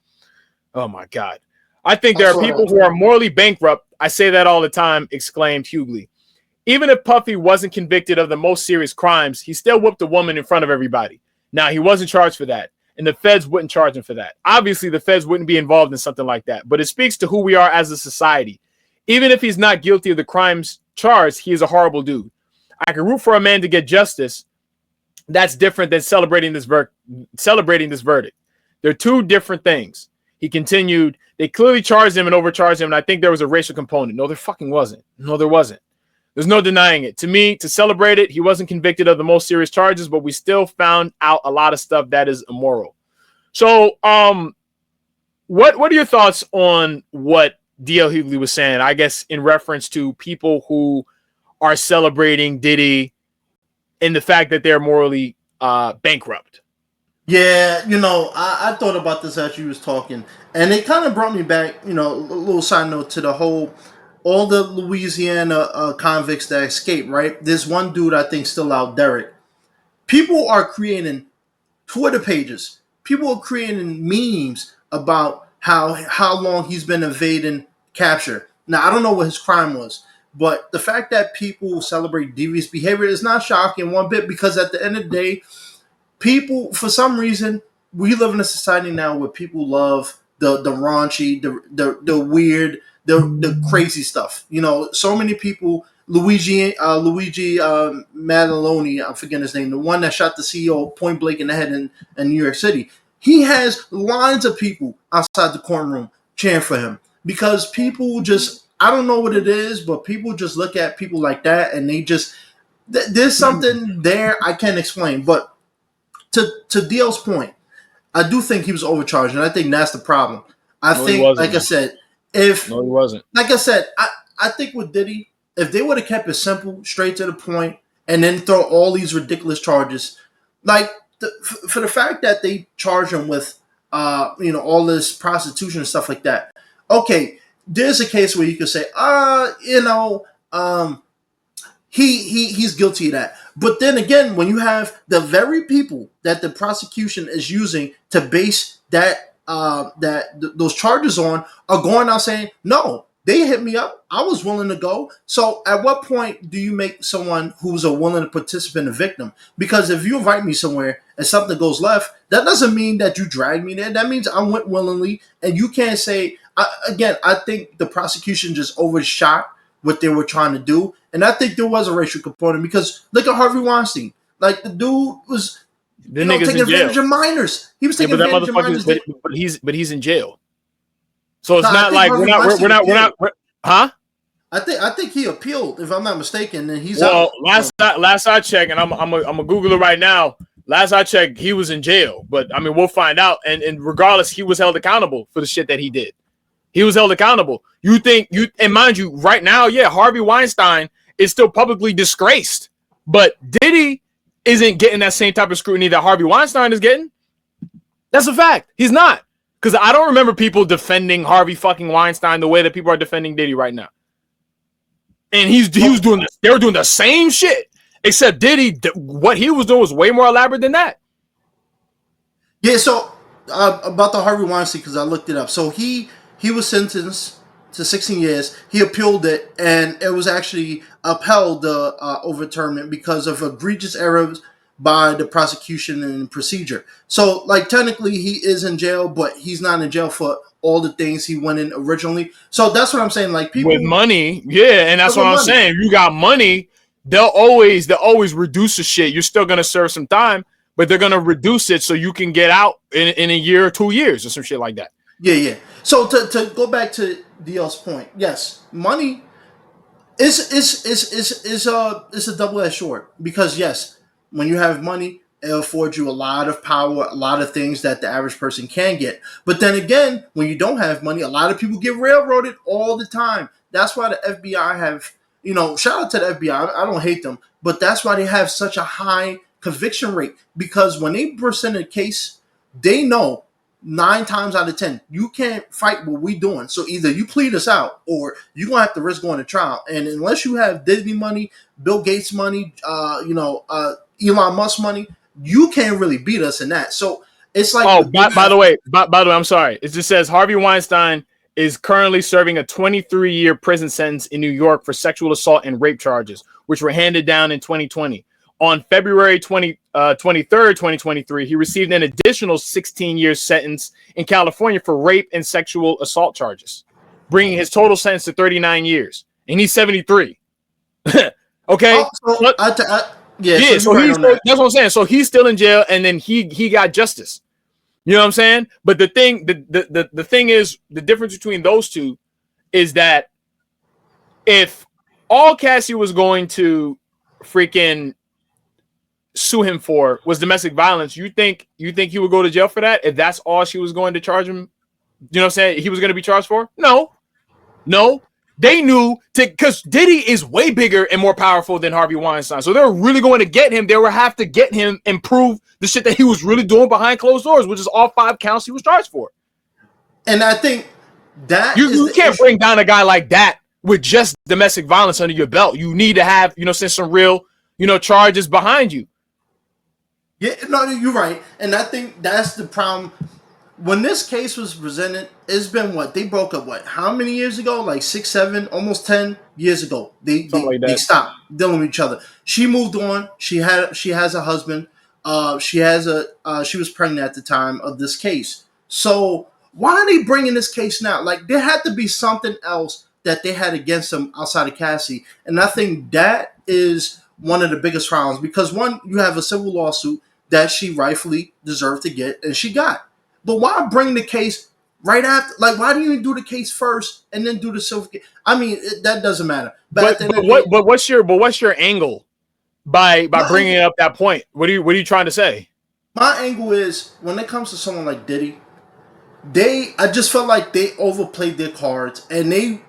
Oh, my God. I think there are people who are morally bankrupt. I say that all the time, exclaimed Hughley. Even if Puffy wasn't convicted of the most serious crimes, he still whooped a woman in front of everybody. Now, he wasn't charged for that. and the feds wouldn't charge him for that. Obviously, the feds wouldn't be involved in something like that, but it speaks to who we are as a society. Even if he's not guilty of the crimes charged, he is a horrible dude. I can root for a man to get justice. That's different than celebrating this verdict. They're two different things. He continued, they clearly charged him and overcharged him, and I think there was a racial component. No, there fucking wasn't. No, there wasn't. There's no denying it. To me, to celebrate it, he wasn't convicted of the most serious charges, but we still found out a lot of stuff that is immoral. So, what are your thoughts on what DL Hughley was saying? I guess in reference to people who are celebrating Diddy and the fact that they're morally bankrupt. Yeah, I thought about this as you was talking, and it kind of brought me back, a little side note to the whole, all the Louisiana convicts that escaped, right? There's one dude I think still out, Derek. People are creating Twitter pages. People are creating memes about how long he's been evading capture. Now, I don't know what his crime was, but the fact that people celebrate devious behavior is not shocking one bit, because at the end of the day, people, for some reason, we live in a society now where people love the raunchy, the weird, the crazy stuff. So many people. Luigi Maddaloni, I'm forgetting his name, the one that shot the CEO point blank in the head in New York City. He has lines of people outside the courtroom cheering for him, because people just, I don't know what it is, but people just look at people like that and they just, there's something there I can't explain. But to DL's point, I do think he was overcharged, and I think that's the problem. I think, like I said, he wasn't. Like I said, I think with Diddy, if they would have kept it simple, straight to the point, and then throw all these ridiculous charges, like for the fact that they charge him with, all this prostitution and stuff like that. Okay, there's a case where you could say, he's guilty of that. But then again, when you have the very people that the prosecution is using to base those charges on are going out saying, no, they hit me up, I was willing to go. So at what point do you make someone who's a willing participant a victim? Because if you invite me somewhere and something goes left, that doesn't mean that you dragged me there. That means I went willingly. And you can't say, I think the prosecution just overshot what they were trying to do. And I think there was a racial component, because look at Harvey Weinstein. Like, the dude was taking advantage of minors. He was taking advantage of minors. But he's in jail. So it's not like we're not. Huh? I think he appealed, if I'm not mistaken, and he's out. Well, last I checked, and I'm gonna Google it right now. Last I checked, he was in jail, but I mean, we'll find out. And regardless, he was held accountable for the shit that he did. He was held accountable. And mind you, right now, yeah, Harvey Weinstein is still publicly disgraced, but Diddy isn't getting that same type of scrutiny that Harvey Weinstein is getting. That's a fact. He's not. Because I don't remember people defending Harvey fucking Weinstein the way that people are defending Diddy right now. And he was doing this. They were doing the same shit, except Diddy, what he was doing was way more elaborate than that. Yeah. So about the Harvey Weinstein, because I looked it up. So he was sentenced to 16 years. He appealed it, and it was actually upheld, the overturnment, because of egregious errors by the prosecution and procedure. So, like, technically he is in jail, but he's not in jail for all the things he went in originally. So that's what I'm saying. Like, people with money, yeah, and that's what I'm saying. You got money, they'll always reduce the shit. You're still gonna serve some time, but they're gonna reduce it so you can get out in a year or 2 years or some shit like that. Yeah. So to go back to DL's point, yes, money is a double-edged sword, because yes, when you have money, it affords you a lot of power, a lot of things that the average person can get. But then again, when you don't have money, a lot of people get railroaded all the time. That's why the FBI have, shout out to the FBI. I don't hate them, but that's why they have such a high conviction rate, because when they present a case, they know 9 times out of 10, you can't fight what we doing. So either you plead us out, or you're going to have to risk going to trial. And unless you have Disney money, Bill Gates money, Elon Musk money, you can't really beat us in that. So it's like, by the way, I'm sorry. It just says Harvey Weinstein is currently serving a 23-year prison sentence in New York for sexual assault and rape charges, which were handed down in 2020. On February 23rd, 2023, he received an additional 16-year sentence in California for rape and sexual assault charges, bringing his total sentence to 39 years. And he's 73. Okay? So that's what I'm saying. So he's still in jail, and then he got justice. You know what I'm saying? But the thing is, the difference between those two is that if all Cassie was going to freaking sue him for was domestic violence, you think he would go to jail for that if that's all she was going to charge him? You know what I'm saying? He was going to be charged for? No. They knew because Diddy is way bigger and more powerful than Harvey Weinstein. So they're really going to get him. They would have to get him and prove the shit that he was really doing behind closed doors, which is all 5 counts he was charged for. And I think that you can't bring down a guy like that with just domestic violence under your belt. You need to have, some real, charges behind you. Yeah, no, you're right. And I think that's the problem. When this case was presented, it's been they broke up how many years ago? Like 6, 7, almost 10 years ago. They stopped dealing with each other. She moved on. She has a husband. She was pregnant at the time of this case. So why are they bringing this case now? Like, there had to be something else that they had against them outside of Cassie. And I think that is one of the biggest problems, because one, you have a civil lawsuit that she rightfully deserved to get, and she got. But why bring the case right after? Like, why do you do the case first and then do the civil case? I mean, that doesn't matter. But what's your angle by bringing up that point? What are you trying to say? My angle is, when it comes to someone like Diddy, I just felt like they overplayed their cards, and they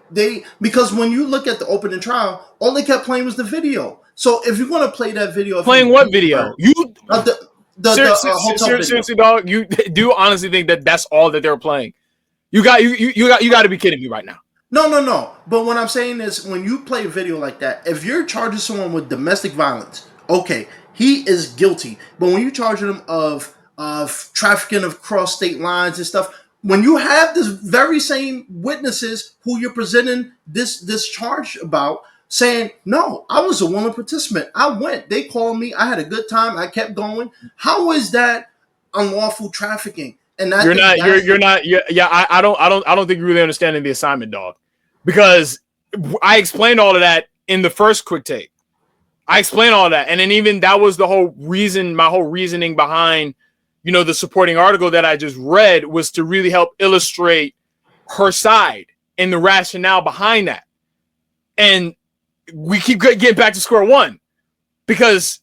because when you look at the opening trial, all they kept playing was the video. So if you're going to play that video, playing what video? Seriously, dog. You do honestly think that that's all that they're playing? You got to be kidding me right now. No. But what I'm saying is, when you play a video like that, if you're charging someone with domestic violence, okay, he is guilty. But when you charge him of trafficking across state lines and stuff, when you have this very same witnesses who you're presenting this charge about, saying, no, I was a willing participant. I went. They called me. I had a good time. I kept going. How is that unlawful trafficking? And I don't think you're really understanding the assignment, dog. Because I explained all of that in the first quick take. I explained all of that. And then even that was the whole reason, my whole reasoning behind, the supporting article that I just read, was to really help illustrate her side and the rationale behind that. And we keep getting back to square one, because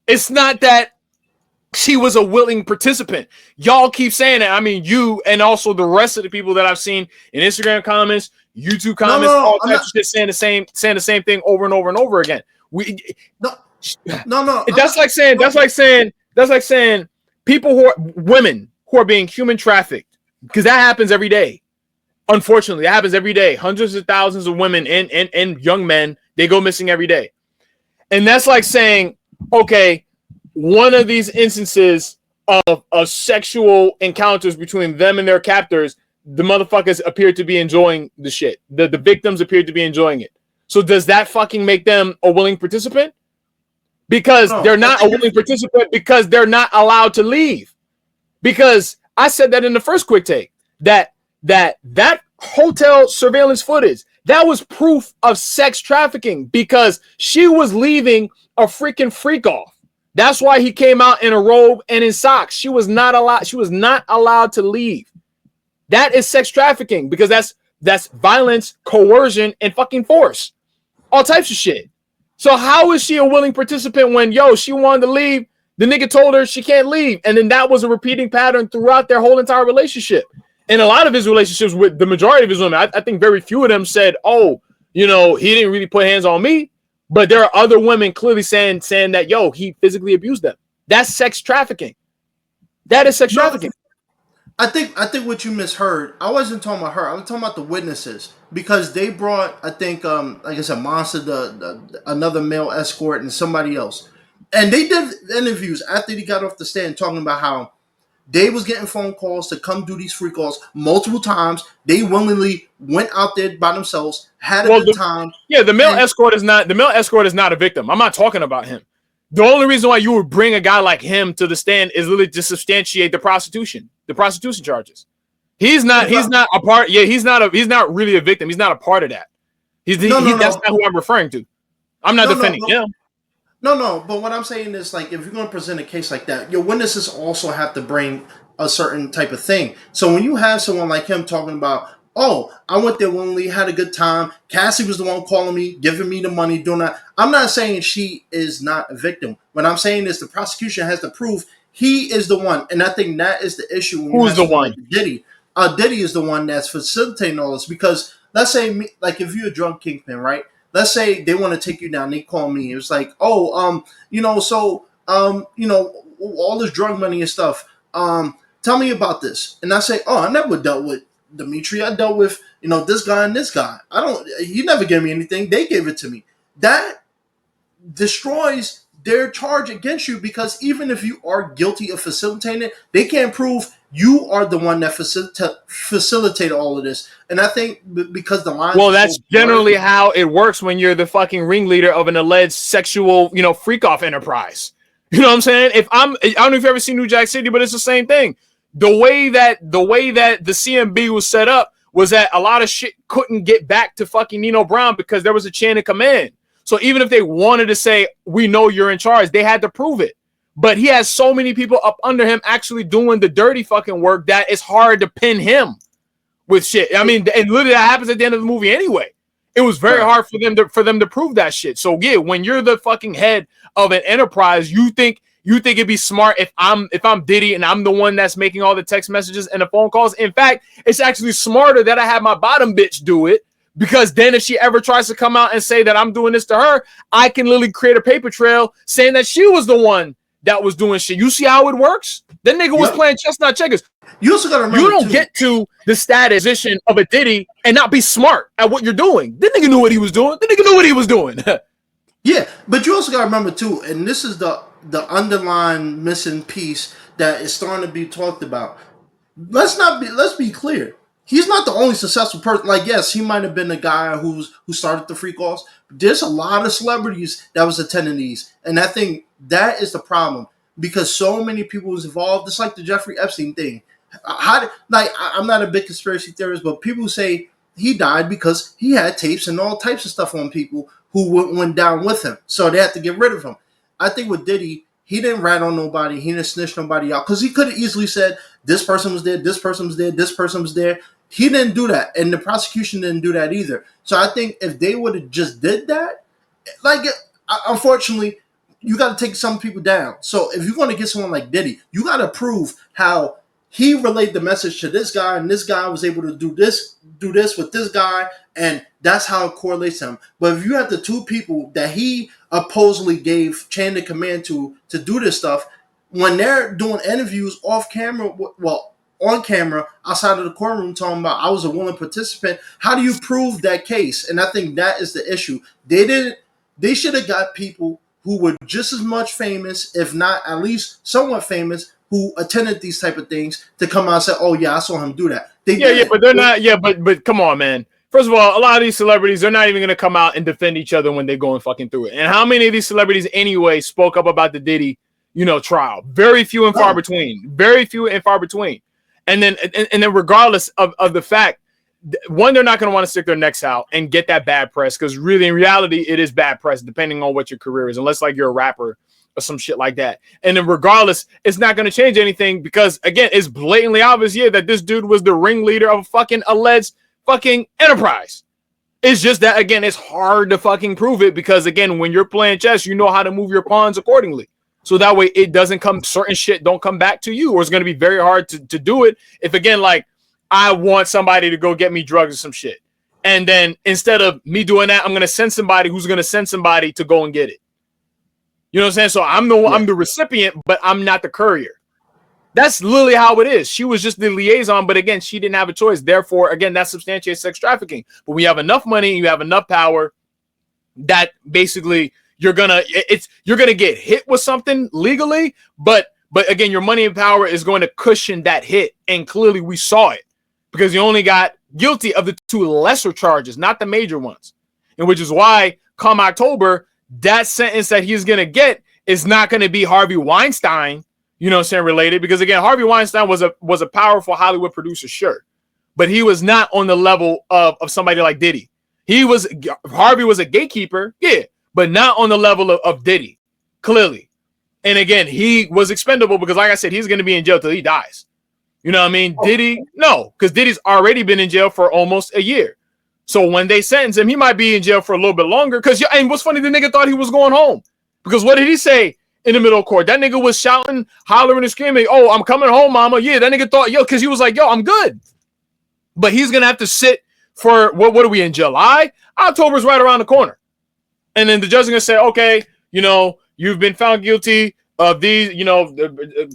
it's not that she was a willing participant. Y'all keep saying that. I mean, you and also the rest of the people that I've seen in Instagram comments, YouTube comments, all types of shit saying the same thing over and over and over again. That's like saying people women who are being human trafficked, because that happens every day. Unfortunately, that happens every day. Hundreds of thousands of women and young men, they go missing every day. And that's like saying, okay, one of these instances of sexual encounters between them and their captors, the motherfuckers appear to be enjoying the shit. The victims appear to be enjoying it. So does that fucking make them a willing participant? Because they're not a willing participant because they're not allowed to leave. Because I said that in the first quick take, that hotel surveillance footage, that was proof of sex trafficking, because she was leaving a freaking freak off. That's why he came out in a robe and in socks. She was not allowed to leave. That is sex trafficking, because that's violence, coercion, and fucking force. All types of shit. So how is she a willing participant when, she wanted to leave, the nigga told her she can't leave, and then that was a repeating pattern throughout their whole entire relationship. And a lot of his relationships with the majority of his women, I think very few of them said, he didn't really put hands on me. But there are other women clearly saying that, he physically abused them. That's sex trafficking. That is sex trafficking. I think what you misheard, I wasn't talking about her. I was talking about the witnesses, because they brought, I think, like I said, Monster, another male escort, and somebody else. And they did interviews after he got off the stand talking about how they was getting phone calls to come do these free calls multiple times. They willingly went out there by themselves, had a good time. Yeah, the male escort is not a victim. I'm not talking about him. The only reason why you would bring a guy like him to the stand is literally to substantiate the prostitution charges. He's not a part. Yeah, he's not really a victim. He's not a part of that. That's not who I'm referring to. I'm not defending him. No. But what I'm saying is, like, if you're going to present a case like that, your witnesses also have to bring a certain type of thing. So when you have someone like him talking about, oh, I went there willingly, had a good time. Cassie was the one calling me, giving me the money, doing that. I'm not saying she is not a victim. What I'm saying is the prosecution has to prove he is the one. And I think that is the issue. When Who's the one? Like Diddy. Diddy is the one that's facilitating all this. Because let's say, like, if you're a drug kingpin, right? Let's say they want to take you down. They call me. It was like, oh, all this drug money and stuff. Tell me about this. And I say, oh, I never dealt with Dimitri. I dealt with, this guy and this guy. He never gave me anything. They gave it to me. That destroys their charge against you, because even if you are guilty of facilitating it, they can't prove you are the one that facilitate all of this. And I think because the line. Well, that's generally how it works when you're the fucking ringleader of an alleged sexual, freak off enterprise. You know what I'm saying? I don't know if you've ever seen New Jack City, but it's the same thing. The way that the CMB was set up was that a lot of shit couldn't get back to fucking Nino Brown because there was a chain of command. So even if they wanted to say, we know you're in charge, they had to prove it. But he has so many people up under him actually doing the dirty fucking work that it's hard to pin him with shit. I mean, and literally that happens at the end of the movie anyway. It was very hard for them to prove that shit. So yeah, when you're the fucking head of an enterprise, you think it'd be smart if I'm Diddy and I'm the one that's making all the text messages and the phone calls. In fact, it's actually smarter that I have my bottom bitch do it, because then if she ever tries to come out and say that I'm doing this to her, I can literally create a paper trail saying that she was the one that was doing shit. You see how it works? That nigga was playing chestnut checkers. You also gotta remember, you don't get to the status position of a Diddy and not be smart at what you're doing. That nigga knew what he was doing. That nigga knew what he was doing. Yeah, but you also gotta remember too, and this is the underlying missing piece that is starting to be talked about. Let's be clear. He's not the only successful person. Like, yes, he might have been the guy who started the freak offs. There's a lot of celebrities that was attending these, and I think that is the problem, because so many people was involved. It's like the Jeffrey Epstein thing. I'm not a big conspiracy theorist, but people say he died because he had tapes and all types of stuff on people who went down with him, so they had to get rid of him. I think with Diddy, he didn't rat on nobody. He didn't snitch nobody out, because he could have easily said this person was there, this person was there, this person was there. He didn't do that, and the prosecution didn't do that either. So I think if they would have just did that, unfortunately, you got to take some people down. So if you're going to get someone like Diddy, you got to prove how he relayed the message to this guy, and this guy was able to do this with this guy, and that's how it correlates to him. But if you have the two people that he supposedly gave chain of command to do this stuff, when they're doing interviews off camera, on camera, outside of the courtroom, talking about I was a willing participant, how do you prove that case? And I think that is the issue. They should have got people who were just as much famous, if not at least somewhat famous, who attended these type of things to come out and say, oh yeah, I saw him do that. But they're not. Yeah, but come on, man. First of all, a lot of these celebrities, they're not even going to come out and defend each other when they're going fucking through it. And how many of these celebrities anyway spoke up about the Diddy, trial? Very few and far between. Very few and far between. And then regardless of the fact, one, they're not going to want to stick their necks out and get that bad press, because really, in reality, it is bad press depending on what your career is, unless like you're a rapper or some shit like that. And then regardless, it's not going to change anything, because again, it's blatantly obvious here that this dude was the ringleader of a fucking alleged fucking enterprise. It's just that, again, it's hard to fucking prove it, because again, when you're playing chess, you know how to move your pawns accordingly. So that way it doesn't certain shit don't come back to you, or it's going to be very hard to do it. If again, like I want somebody to go get me drugs or some shit, and then instead of me doing that, I'm going to send somebody who's going to send somebody to go and get it. You know what I'm saying? So I'm the recipient, but I'm not the courier. That's literally how it is. She was just the liaison, but again, she didn't have a choice. Therefore, again, that substantiates sex trafficking. But when you have enough money and you have enough power, that basically you're gonna get hit with something legally, but again, your money and power is going to cushion that hit. And clearly we saw it, because you only got guilty of the two lesser charges, not the major ones. And which is why come October, that sentence that he's going to get is not going to be Harvey Weinstein, you know what I'm saying, related, because again, Harvey Weinstein was a powerful Hollywood producer, sure, but he was not on the level of somebody like Diddy. Harvey was a gatekeeper, yeah, but not on the level of Diddy, clearly. And again, he was expendable because, like I said, he's going to be in jail till he dies. You know what I mean? Diddy, no, because Diddy's already been in jail for almost a year. So when they sentence him, he might be in jail for a little bit longer. And what's funny, the nigga thought he was going home. Because what did he say in the middle of court? That nigga was shouting, hollering, and screaming, "Oh, I'm coming home, mama." Yeah, that nigga thought, because he was like, "Yo, I'm good." But he's going to have to sit for, what are we in, July? October's right around the corner. And then the judge is going to say, okay, you've been found guilty of these,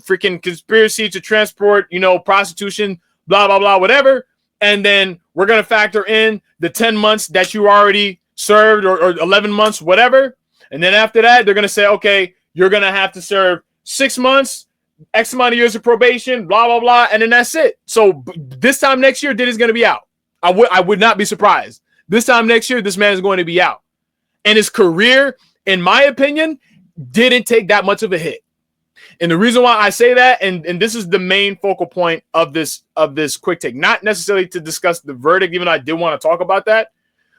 freaking conspiracy to transport, prostitution, blah, blah, blah, whatever. And then we're going to factor in the 10 months that you already served or 11 months, whatever. And then after that, they're going to say, okay, you're going to have to serve 6 months, X amount of years of probation, blah, blah, blah. And then that's it. So this time next year, Diddy's going to be out. I would not be surprised. This time next year, this man is going to be out. And his career, in my opinion, didn't take that much of a hit. And the reason why I say that, and this is the main focal point of this quick take, not necessarily to discuss the verdict, even though I did want to talk about that,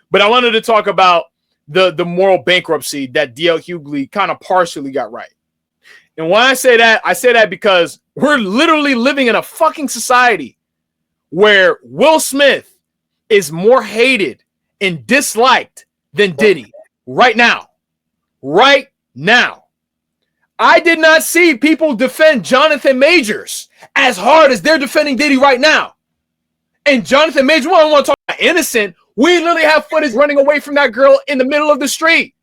but I wanted to talk about the moral bankruptcy that DL Hughley kind of partially got right. And when I say that because we're literally living in a fucking society where Will Smith is more hated and disliked than Diddy right now. Right now. I did not see people defend Jonathan Majors as hard as they're defending Diddy right now. And Jonathan Majors, I don't want to talk about innocent. We literally have footage running away from that girl in the middle of the street.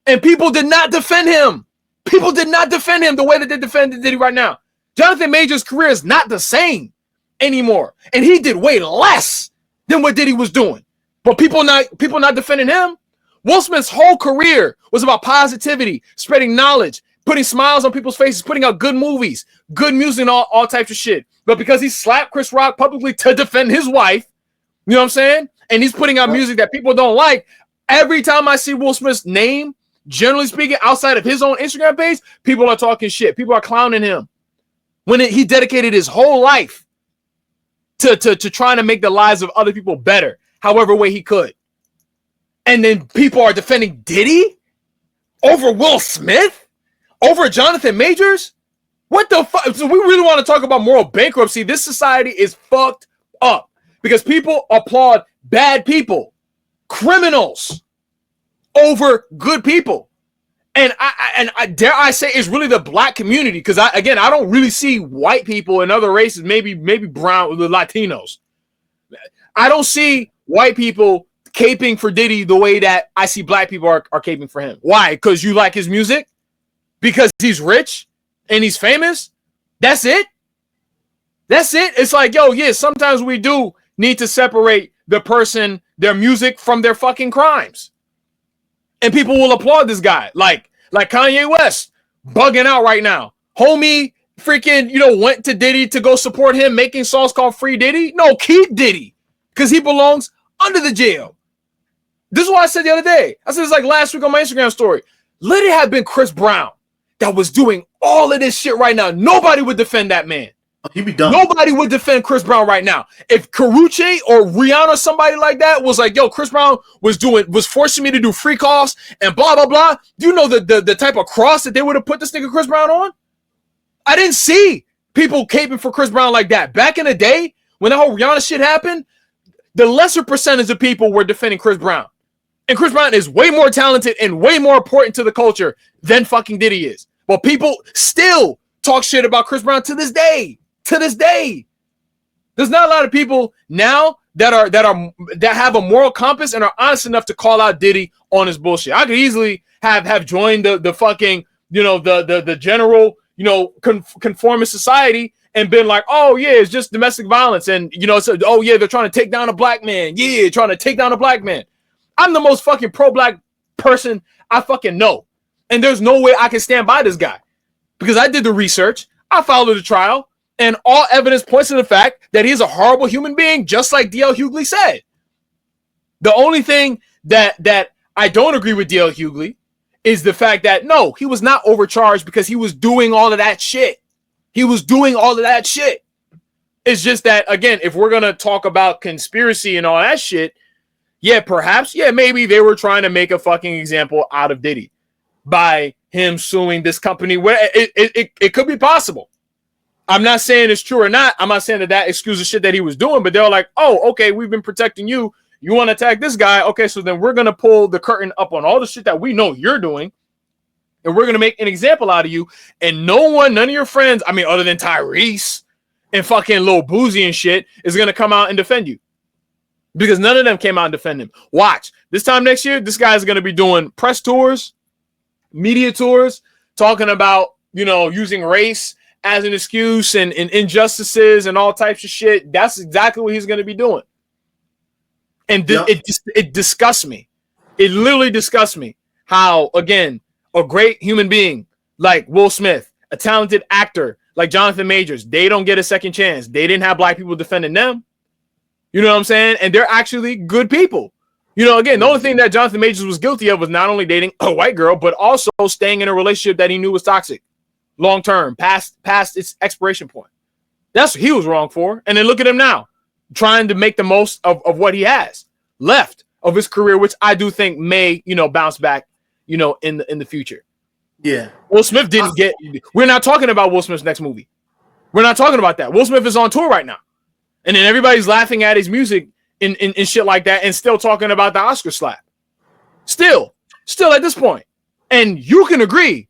And people did not defend him. People did not defend him the way that they defended Diddy right now. Jonathan Majors' career is not the same anymore. And he did way less than what Diddy was doing. But people not defending him. Will Smith's whole career was about positivity, spreading knowledge, putting smiles on people's faces, putting out good movies, good music, and all types of shit. But because he slapped Chris Rock publicly to defend his wife, you know what I'm saying? And he's putting out music that people don't like. Every time I see Will Smith's name, generally speaking, outside of his own Instagram page, people are talking shit. People are clowning him. When he dedicated his whole life to trying to make the lives of other people better, however way he could. And then people are defending Diddy over Will Smith? Over Jonathan Majors? What the fuck? So we really want to talk about moral bankruptcy. This society is fucked up because people applaud bad people, criminals, over good people. And I dare I say it's really the black community, because I don't really see white people and other races, maybe brown, the Latinos. I don't see white people caping for Diddy the way that I see black people are caping for him. Why? Because you like his music? Because he's rich and he's famous? That's it? That's it? It's like, yo, yeah, sometimes we do need to separate the person, their music, from their fucking crimes. And people will applaud this guy. Like Kanye West, bugging out right now. Homie freaking, went to Diddy to go support him, making songs called Free Diddy. No, keep Diddy. Because he belongs under the jail. This is what I said the other day. I said this like last week on my Instagram story. Let it have been Chris Brown that was doing all of this shit right now. Nobody would defend that man. He'd be done. Nobody would defend Chris Brown right now. If Karuchi or Rihanna or somebody like that was like, yo, Chris Brown was forcing me to do free calls and blah, blah, blah. Do you know the type of cross that they would have put this nigga Chris Brown on? I didn't see people caping for Chris Brown like that. Back in the day, when the whole Rihanna shit happened, the lesser percentage of people were defending Chris Brown. And Chris Brown is way more talented and way more important to the culture than fucking Diddy is. But people still talk shit about Chris Brown to this day. To this day. There's not a lot of people now that have a moral compass and are honest enough to call out Diddy on his bullshit. I could easily have joined the fucking, the general, conformist society and been like, oh yeah, it's just domestic violence. And, so, oh yeah, they're trying to take down a black man. Yeah, trying to take down a black man. I'm the most fucking pro-black person I fucking know. And there's no way I can stand by this guy because I did the research. I followed the trial. And all evidence points to the fact that he's a horrible human being, just like DL Hughley said. The only thing that I don't agree with DL Hughley is the fact that no, he was not overcharged because he was doing all of that shit. He was doing all of that shit. It's just that, again, if we're going to talk about conspiracy and all that shit, yeah, perhaps, yeah, maybe they were trying to make a fucking example out of Diddy by him suing this company. Where it could be possible. I'm not saying it's true or not. I'm not saying that excuses shit that he was doing, but they're like, oh, okay, we've been protecting you. You want to attack this guy? Okay, so then we're going to pull the curtain up on all the shit that we know you're doing, and we're going to make an example out of you. And none of your friends, I mean, other than Tyrese and fucking Lil Boozy and shit, is going to come out and defend you. Because none of them came out and defend him. Watch. This time next year, this guy's going to be doing press tours, media tours, talking about, using race as an excuse and injustices and all types of shit. That's exactly what he's going to be doing. And it disgusts me. It literally disgusts me how, again, a great human being like Will Smith, a talented actor like Jonathan Majors, they don't get a second chance. They didn't have black people defending them. You know what I'm saying? And they're actually good people. Again, the only thing that Jonathan Majors was guilty of was not only dating a white girl, but also staying in a relationship that he knew was toxic, long term, past its expiration point. That's what he was wrong for. And then look at him now, trying to make the most of what he has left of his career, which I do think may, bounce back, in the future. Yeah. Will Smith didn't get. We're not talking about Will Smith's next movie. We're not talking about that. Will Smith is on tour right now. And then everybody's laughing at his music and shit like that and still talking about the Oscar slap. Still at this point. And you can agree,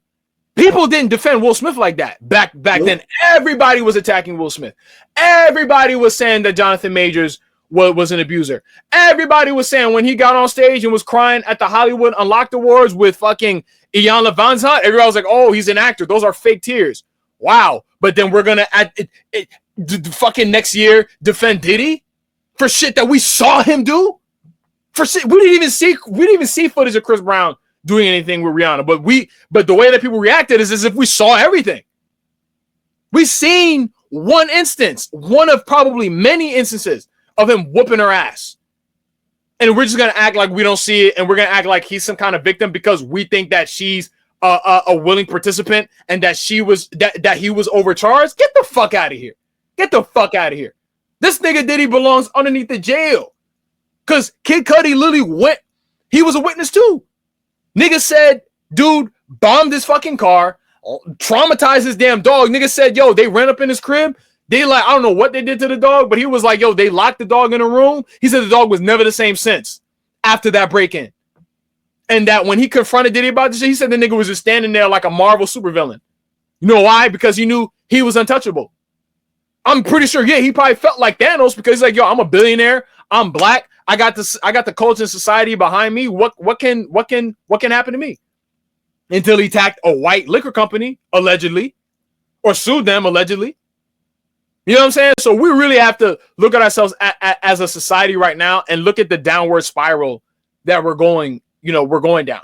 people didn't defend Will Smith like that. Back then, everybody was attacking Will Smith. Everybody was saying that Jonathan Majors was an abuser. Everybody was saying when he got on stage and was crying at the Hollywood Unlocked Awards with fucking Iyanla Vanzant, everybody was like, oh, he's an actor. Those are fake tears. Wow. But then we're going to fucking next year defend Diddy for shit that we saw him do. For shit we didn't even see footage of Chris Brown doing anything with Rihanna. But the way that people reacted is as if we saw everything. We've seen one instance, one of probably many instances of him whooping her ass. And we're just going to act like we don't see it. And we're going to act like he's some kind of victim because we think that she's a willing participant and that he was overcharged. Get the fuck out of here. Get the fuck out of here. This nigga Diddy belongs underneath the jail. Because Kid Cudi literally he was a witness too. Nigga said, dude bombed his fucking car, traumatized his damn dog. Nigga said, yo, they ran up in his crib. They I don't know what they did to the dog, but he was like, yo, they locked the dog in a room. He said the dog was never the same since after that break-in. And that when he confronted Diddy about this shit, he said the nigga was just standing there like a Marvel supervillain. You know why? Because he knew he was untouchable. I'm pretty sure, yeah, he probably felt like Thanos because he's like, yo, I'm a billionaire. I'm black. I got the culture and society behind me. What can happen to me? Until he attacked a white liquor company, allegedly, or sued them, allegedly. You know what I'm saying? So we really have to look at ourselves as a society right now and look at the downward spiral that we're going down.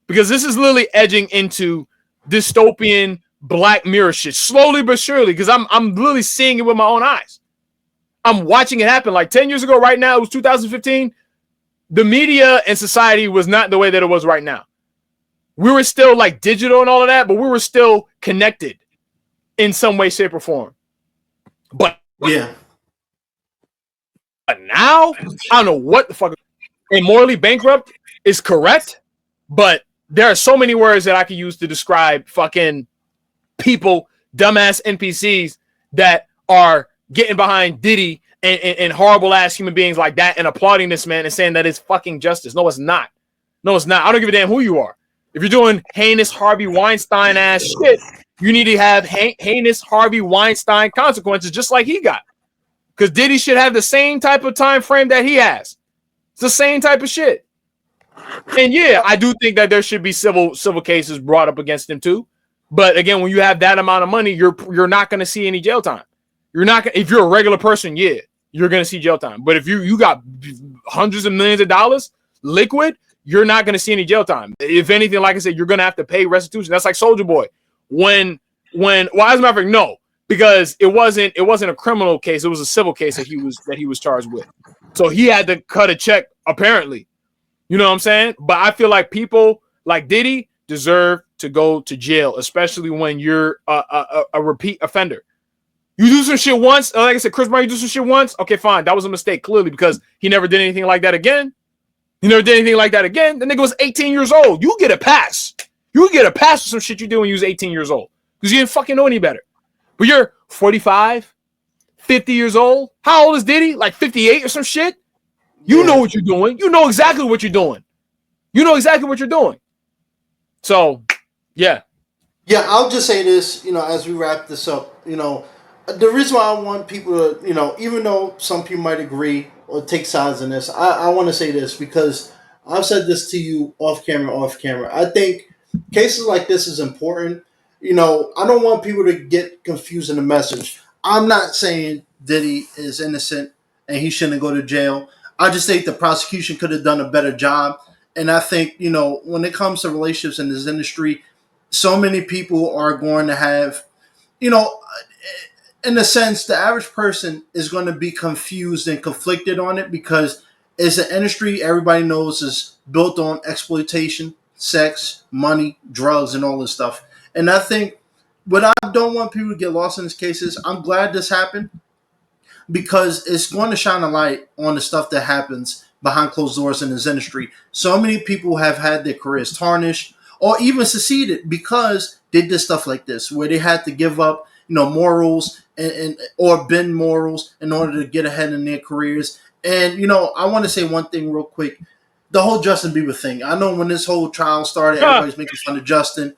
Because this is literally edging into dystopian Black Mirror shit, slowly but surely, because I'm literally seeing it with my own eyes. I'm watching it happen. Like 10 years ago, right now, it was 2015. The media and society was not the way that it was right now. We were still like digital and all of that, but we were still connected in some way, shape, or form. But yeah. But now, I don't know what the fuck. And morally bankrupt is correct, but there are so many words that I could use to describe fucking people, dumbass NPCs that are getting behind Diddy and horrible ass human beings like that and applauding this man and saying that it's fucking justice. No, it's not. No, it's not. I don't give a damn who you are. If you're doing heinous Harvey Weinstein ass shit, you need to have heinous Harvey Weinstein consequences just like he got. Because Diddy should have the same type of time frame that he has. It's the same type of shit. And yeah, I do think that there should be civil cases brought up against him too. But again, when you have that amount of money, you're not going to see any jail time. You're not. If you're a regular person, yeah, you're going to see jail time. But if you got hundreds of millions of dollars liquid, you're not going to see any jail time. If anything, like I said, you're going to have to pay restitution. That's like Soulja Boy. Well, as a matter of fact, no, because it wasn't a criminal case. It was a civil case that he was charged with. So he had to cut a check, apparently. You know what I'm saying? But I feel like people like Diddy deserve to go to jail, especially when you're a repeat offender. You do some shit once, like I said, Chris Brown, you do some shit once, okay, fine, that was a mistake, clearly, because he never did anything like that again. The nigga was 18 years old. You get a pass. You get a pass for some shit you did when you was 18 years old, because you didn't fucking know any better. But you're 45, 50 years old. How old is Diddy? Like 58 or some shit? You know what you're doing. You know exactly what you're doing. So, yeah. Yeah, I'll just say this, as we wrap this up, the reason why I want people to, even though some people might agree or take sides in this, I want to say this because I've said this to you off camera. I think cases like this is important. I don't want people to get confused in the message. I'm not saying Diddy is innocent and he shouldn't go to jail. I just think the prosecution could have done a better job. And I think, when it comes to relationships in this industry, so many people are going to have, in a sense, the average person is going to be confused and conflicted on it because it's an industry everybody knows is built on exploitation, sex, money, drugs, and all this stuff. And I think what I don't want people to get lost in these cases, I'm glad this happened because it's going to shine a light on the stuff that happens behind closed doors in this industry. So many people have had their careers tarnished or even seceded because they did stuff like this, where they had to give up, morals and or bend morals in order to get ahead in their careers. And I want to say one thing real quick: the whole Justin Bieber thing. I know when this whole trial started, everybody's making fun of Justin.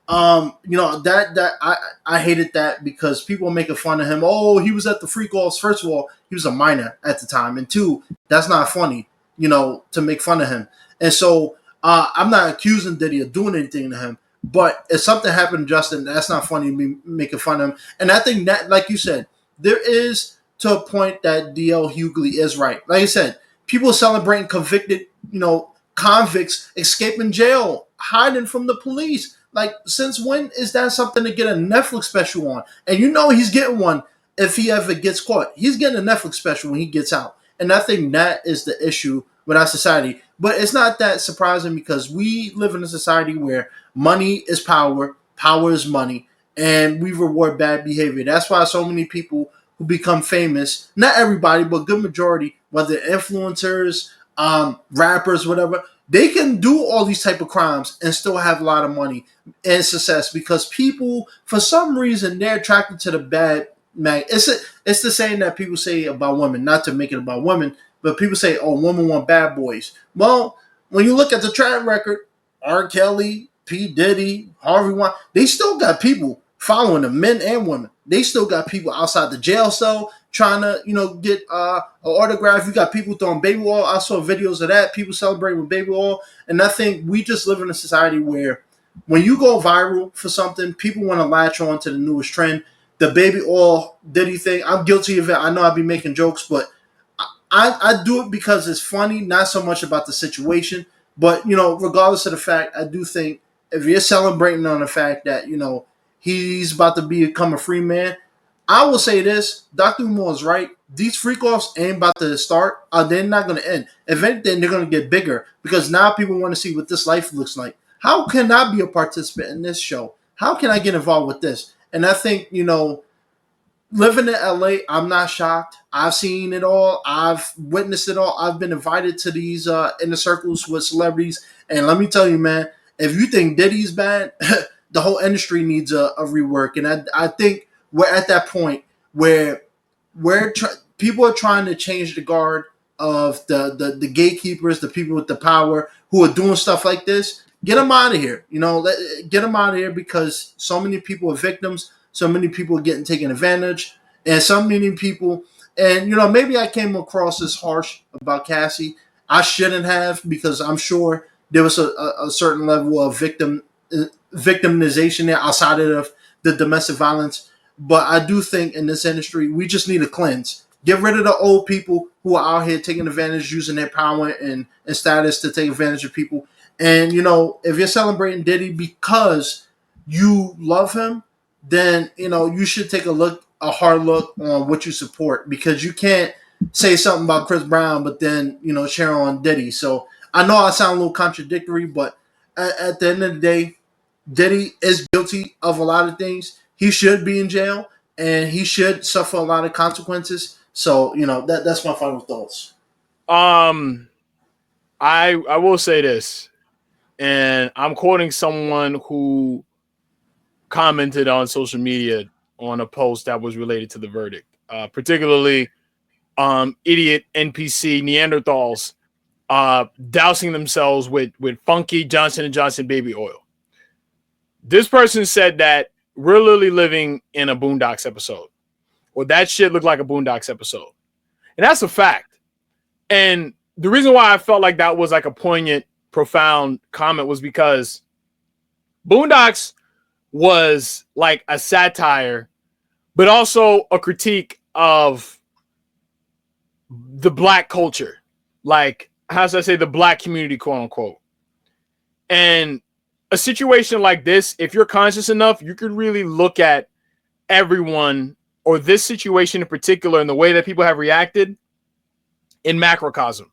That I hated that because people were making fun of him. Oh, he was at the freak offs. First of all, he was a minor at the time, and two, that's not funny, to make fun of him. And so I'm not accusing Diddy of doing anything to him, but if something happened to Justin, that's not funny to be making fun of him. And I think that, like you said, there is to a point that DL Hughley is right. Like I said, people celebrating convicted, convicts escaping jail, hiding from the police. Like, since when is that something to get a Netflix special on? And he's getting one if he ever gets caught. He's getting a Netflix special when he gets out. And I think that is the issue with our society. But it's not that surprising because we live in a society where money is power, power is money, and we reward bad behavior. That's why so many people who become famous, not everybody, but good majority, whether influencers, rappers, whatever, they can do all these type of crimes and still have a lot of money and success because people, for some reason, they're attracted to the bad mag. It's the saying that people say about women, not to make it about women, but people say, oh, women want bad boys. Well, when you look at the track record, R. Kelly, P. Diddy, Harvey Weinstein, they still got people following them, men and women. They still got people outside the jail cell trying to, get an autograph. You got people throwing baby oil. I saw videos of that, people celebrating with baby oil. And I think we just live in a society where when you go viral for something, people want to latch on to the newest trend. The baby oil Diddy thing, I'm guilty of it. I know I'll be making jokes, but I do it because it's funny, not so much about the situation. But, regardless of the fact, I do think if you're celebrating on the fact that, he's about to become a free man, I will say this, Dr. Umar is right. These freak-offs ain't about to start. They're not going to end. If anything, they're going to get bigger because now people want to see what this life looks like. How can I be a participant in this show? How can I get involved with this? And I think, living in LA, I'm not shocked. I've seen it all. I've witnessed it all. I've been invited to these inner circles with celebrities. And let me tell you, man, if you think Diddy's bad, the whole industry needs a rework. And I think we're at that point where people are trying to change the guard of the gatekeepers, the people with the power who are doing stuff like this. Get them out of here. Get them out of here because so many people are victims. So many people are getting taken advantage. And so many people, and maybe I came across as harsh about Cassie. I shouldn't have because I'm sure there was a certain level of victimization there outside of the domestic violence. But I do think in this industry, we just need a cleanse. Get rid of the old people who are out here taking advantage, using their power and status to take advantage of people. And, if you're celebrating Diddy because you love him, then, you should take a hard look on what you support because you can't say something about Chris Brown, but then, share on Diddy. So I know I sound a little contradictory, but at the end of the day, Diddy is guilty of a lot of things. He should be in jail, and he should suffer a lot of consequences. So, that's my final thoughts. I will say this, and I'm quoting someone who commented on social media on a post that was related to the verdict, particularly idiot NPC Neanderthals dousing themselves with funky Johnson & Johnson baby oil. This person said that we're literally living in a Boondocks episode. Well, that shit looked like a Boondocks episode. And that's a fact. And the reason why I felt like that was like a poignant, profound comment was because Boondocks was like a satire, but also a critique of the black culture. Like, how should I say, the black community, quote unquote. And a situation like this, if you're conscious enough, you could really look at everyone or this situation in particular and the way that people have reacted in macrocosm,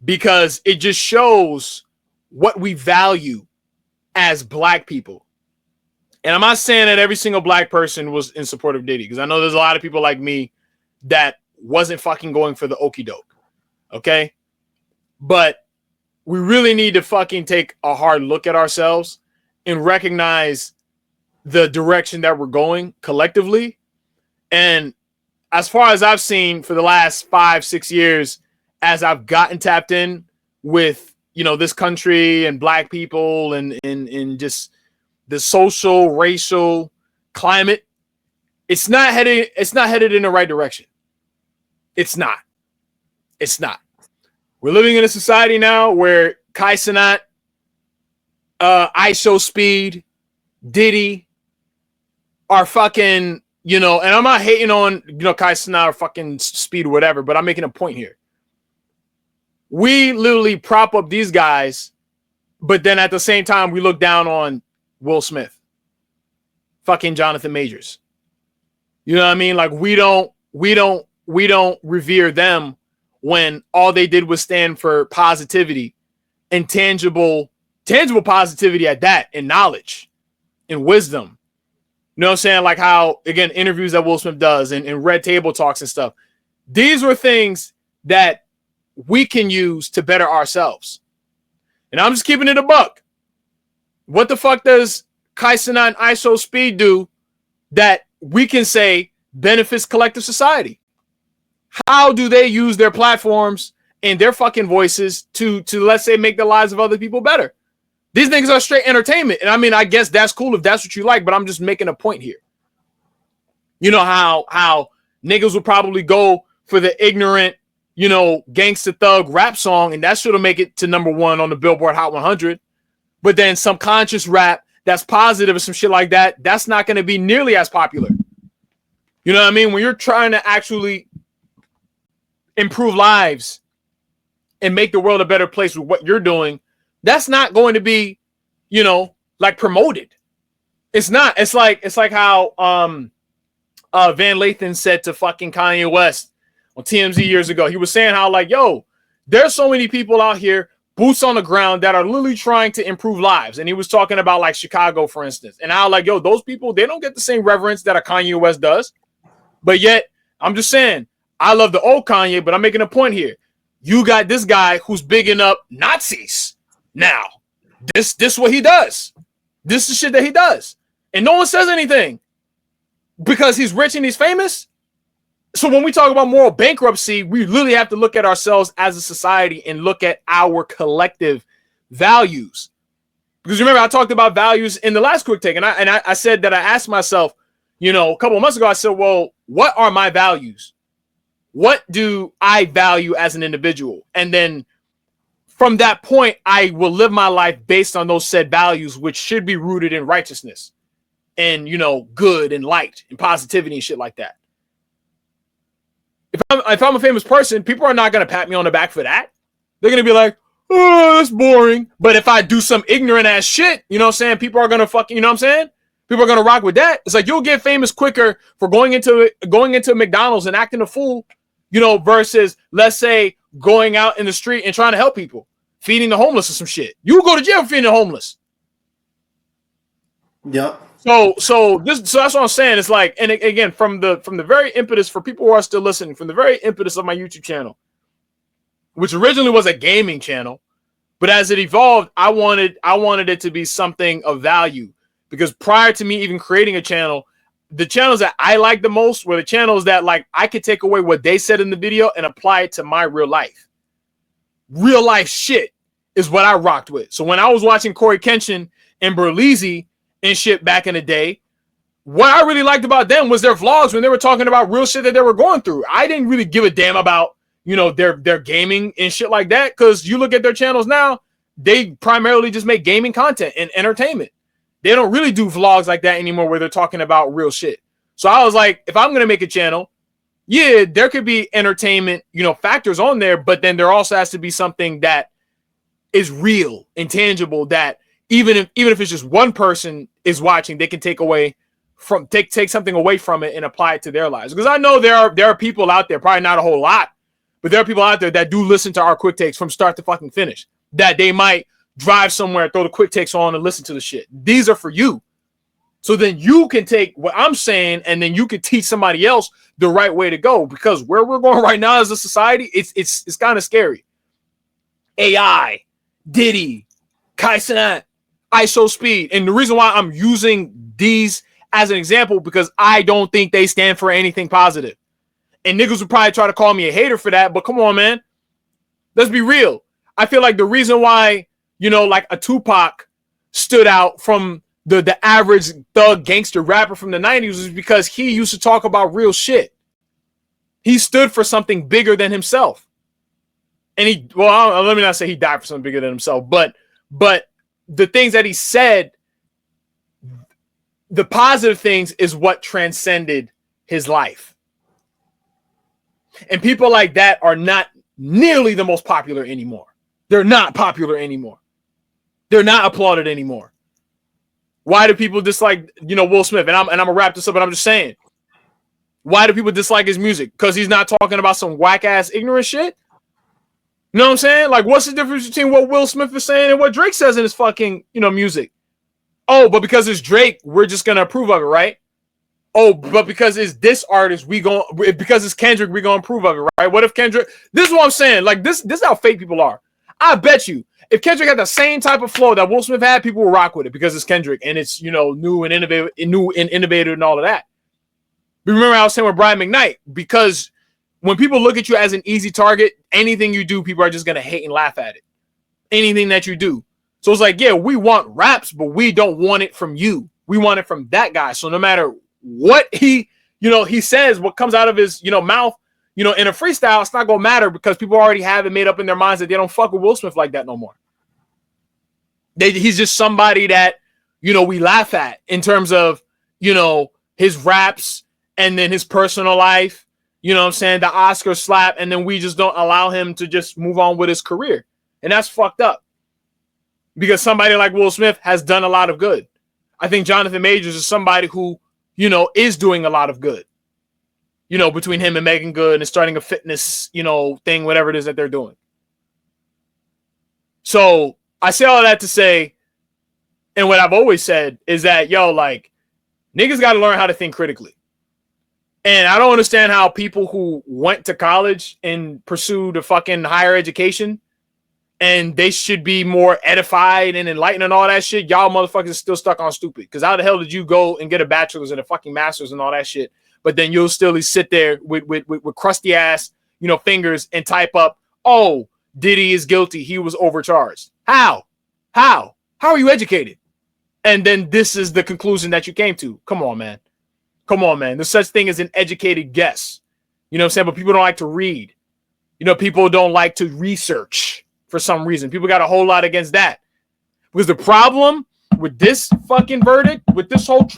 because it just shows what we value as black people. And I'm not saying that every single black person was in support of Diddy, because I know there's a lot of people like me that wasn't fucking going for the okie doke. Okay. But we really need to fucking take a hard look at ourselves and recognize the direction that we're going collectively. And as far as I've seen for the last 5-6 years, as I've gotten tapped in with, this country and black people and just the social, racial climate, it's not headed in the right direction. It's not. We're living in a society now where Kai Cenat, ISO Speed, Diddy are fucking, and I'm not hating on, Kai Cenat or fucking Speed or whatever, but I'm making a point here. We literally prop up these guys, but then at the same time, we look down on Will Smith, fucking Jonathan Majors. You know what I mean? Like, we don't revere them when all they did was stand for positivity and tangible positivity at that, and knowledge and wisdom. You know what I'm saying? Like how, again, interviews that Will Smith does and red table talks and stuff. These were things that we can use to better ourselves. And I'm just keeping it a buck. What the fuck does Kai Cenat and ISO Speed do that we can say benefits collective society? How do they use their platforms and their fucking voices to let's say make the lives of other people better? These things are straight entertainment. And I mean, I guess that's cool if that's what you like, but I'm just making a point here. You know how niggas will probably go for the ignorant, gangsta thug rap song, and that should make it to #1 on the Billboard Hot 100. But then some conscious rap that's positive or some shit like that, that's not going to be nearly as popular. You know what I mean? When you're trying to actually improve lives and make the world a better place with what you're doing, that's not going to be, like promoted. It's not. It's like how Van Lathan said to fucking Kanye West on TMZ years ago. He was saying how like, yo, there's so many people out here, boots on the ground, that are literally trying to improve lives. And he was talking about like Chicago, for instance, and how like, yo, those people, they don't get the same reverence that a Kanye West does. But yet, I'm just saying, I love the old Kanye, but I'm making a point here. You got this guy who's bigging up Nazis. Now, this what he does. This is shit that he does. And no one says anything because he's rich and he's famous. So when we talk about moral bankruptcy, we really have to look at ourselves as a society and look at our collective values. Because remember, I talked about values in the last quick take, and I said that I asked myself, a couple of months ago, I said, well, what are my values? What do I value as an individual? And then from that point, I will live my life based on those said values, which should be rooted in righteousness and, good and light and positivity and shit like that. If I'm a famous person, people are not going to pat me on the back for that. They're going to be like, oh, that's boring. But if I do some ignorant ass shit, people are going to fucking, people are going to rock with that. It's like you'll get famous quicker for going into McDonald's and acting a fool, versus, let's say, going out in the street and trying to help people. feeding the homeless or some shit. You go to jail for feeding the homeless. Yep. So that's what I'm saying. It's like, and again, from the very impetus for people who are still listening, from the very impetus of my YouTube channel, which originally was a gaming channel, but as it evolved, I wanted it to be something of value. Because prior to me even creating a channel, the channels that I like the most were the channels that like I could take away what they said in the video and apply it to my real life. Real life shit is what I rocked with. So when I was watching Corey Kenshin and Berleezy and shit back in the day, what I really liked about them was their vlogs when they were talking about real shit that they were going through. I didn't really give a damn about, you know, their gaming and shit like that, because you look at their channels now, they primarily just make gaming content and entertainment. They don't really do vlogs like that anymore where they're talking about real shit. So I was like, if I'm going to make a channel, yeah, there could be entertainment, you know, factors on there, but then there also has to be something that is real and tangible, that even if it's just one person is watching, they can take something away from it and apply it to their lives. Because I know there are people out there, probably not a whole lot, but there are people out there that do listen to our quick takes from start to fucking finish, that they might drive somewhere, throw the quick takes on and listen to the shit. These are for you. So then you can take what I'm saying and then you can teach somebody else the right way to go, because where we're going right now as a society, it's kind of scary. AI, Diddy, Kaisenat, ISO speed. And the reason why I'm using these as an example, because I don't think they stand for anything positive. And niggas would probably try to call me a hater for that, but come on, man. Let's be real. I feel like the reason why, you know, like a Tupac stood out from the average thug gangster rapper from the 90s is because he used to talk about real shit. He stood for something bigger than himself. And let me not say he died for something bigger than himself, but the things that he said, the positive things, is what transcended his life. And people like that are not nearly the most popular anymore. They're not popular anymore. They're not applauded anymore. Why do people dislike, you know, Will Smith? And I'm gonna wrap this up, but I'm just saying, why do people dislike his music? Because he's not talking about some whack ass ignorant shit. You know what I'm saying? Like, what's the difference between what Will Smith is saying and what Drake says in his fucking, you know, music? Oh, but because it's Drake, we're just gonna approve of it, right? Oh, but because it's this artist, because it's Kendrick, we're gonna approve of it, right? What if Kendrick? This is what I'm saying. Like, this is how fake people are. I bet you, if Kendrick had the same type of flow that Will Smith had, people will rock with it because it's Kendrick and it's, you know, new and innovative and all of that. But remember, I was saying with Brian McKnight, because when people look at you as an easy target, anything you do, people are just gonna hate and laugh at it. Anything that you do. So it's like, yeah, we want raps, but we don't want it from you. We want it from that guy. So no matter what he says, what comes out of his, you know, mouth, you know, in a freestyle, it's not gonna matter because people already have it made up in their minds that they don't fuck with Will Smith like that no more. He's just somebody that, you know, we laugh at in terms of, you know, his raps and then his personal life, you know what I'm saying, the Oscar slap, and then we just don't allow him to just move on with his career. And that's fucked up. Because somebody like Will Smith has done a lot of good. I think Jonathan Majors is somebody who, you know, is doing a lot of good. You know, between him and Megan Good and starting a fitness, you know, thing, whatever it is that they're doing. So I say all that to say, and what I've always said is that, yo, like, niggas got to learn how to think critically. And I don't understand how people who went to college and pursued a fucking higher education and they should be more edified and enlightened and all that shit, y'all motherfuckers still stuck on stupid. Because how the hell did you go and get a bachelor's and a fucking master's and all that shit, but then you'll still sit there with crusty ass, you know, fingers and type up, oh, Diddy is guilty, he was overcharged. How are you educated? And then this is the conclusion that you came to. Come on, man. There's such thing as an educated guess. You know what I'm saying? But people don't like to read. You know, people don't like to research for some reason. People got a whole lot against that. Because the problem with this fucking verdict, with this whole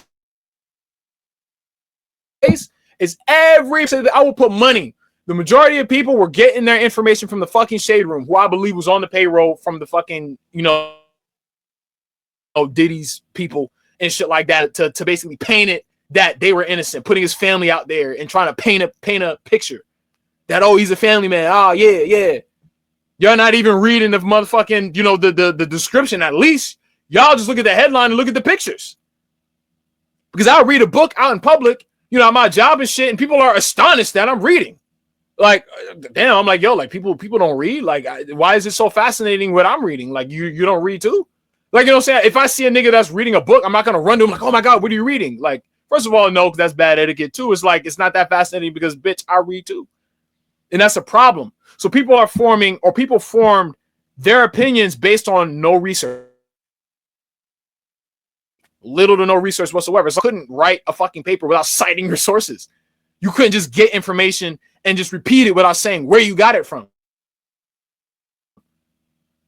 case, is I will put money. The majority of people were getting their information from the fucking Shade Room, who I believe was on the payroll from the fucking, you know, Diddy's people and shit like that to basically paint it that they were innocent, putting his family out there and trying to paint a picture that, oh, he's a family man. Oh, yeah. Y'all not even reading the motherfucking, you know, the description. At least y'all just look at the headline and look at the pictures. Because I'll read a book out in public, you know, my job and shit, and people are astonished that I'm reading. Like, damn, I'm like, yo, like people don't read. Like, why is it so fascinating what I'm reading? Like, you don't read too? Like, you know what I'm saying? If I see a nigga that's reading a book, I'm not gonna run to him like, oh my God, what are you reading? Like, first of all, no, because that's bad etiquette too. It's like, it's not that fascinating because, bitch, I read too. And that's a problem. So people formed their opinions based on no research. Little to no research whatsoever. So I couldn't write a fucking paper without citing your sources. You couldn't just get information and just repeat it without saying where you got it from.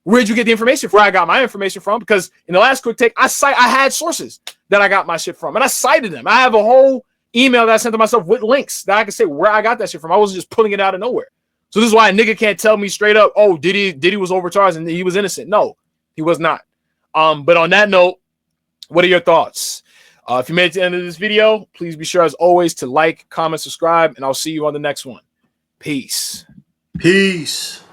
Where'd you get the information from? Where I got my information from? Because in the last quick take, I had sources that I got my shit from, and I cited them. I have a whole email that I sent to myself with links that I can say where I got that shit from. I wasn't just pulling it out of nowhere. So this is why a nigga can't tell me straight up, oh, Diddy was overcharged and he was innocent. No, he was not. But on that note, what are your thoughts? If you made it to the end of this video, please be sure as always to like, comment, subscribe, and I'll see you on the next one. Peace. Peace.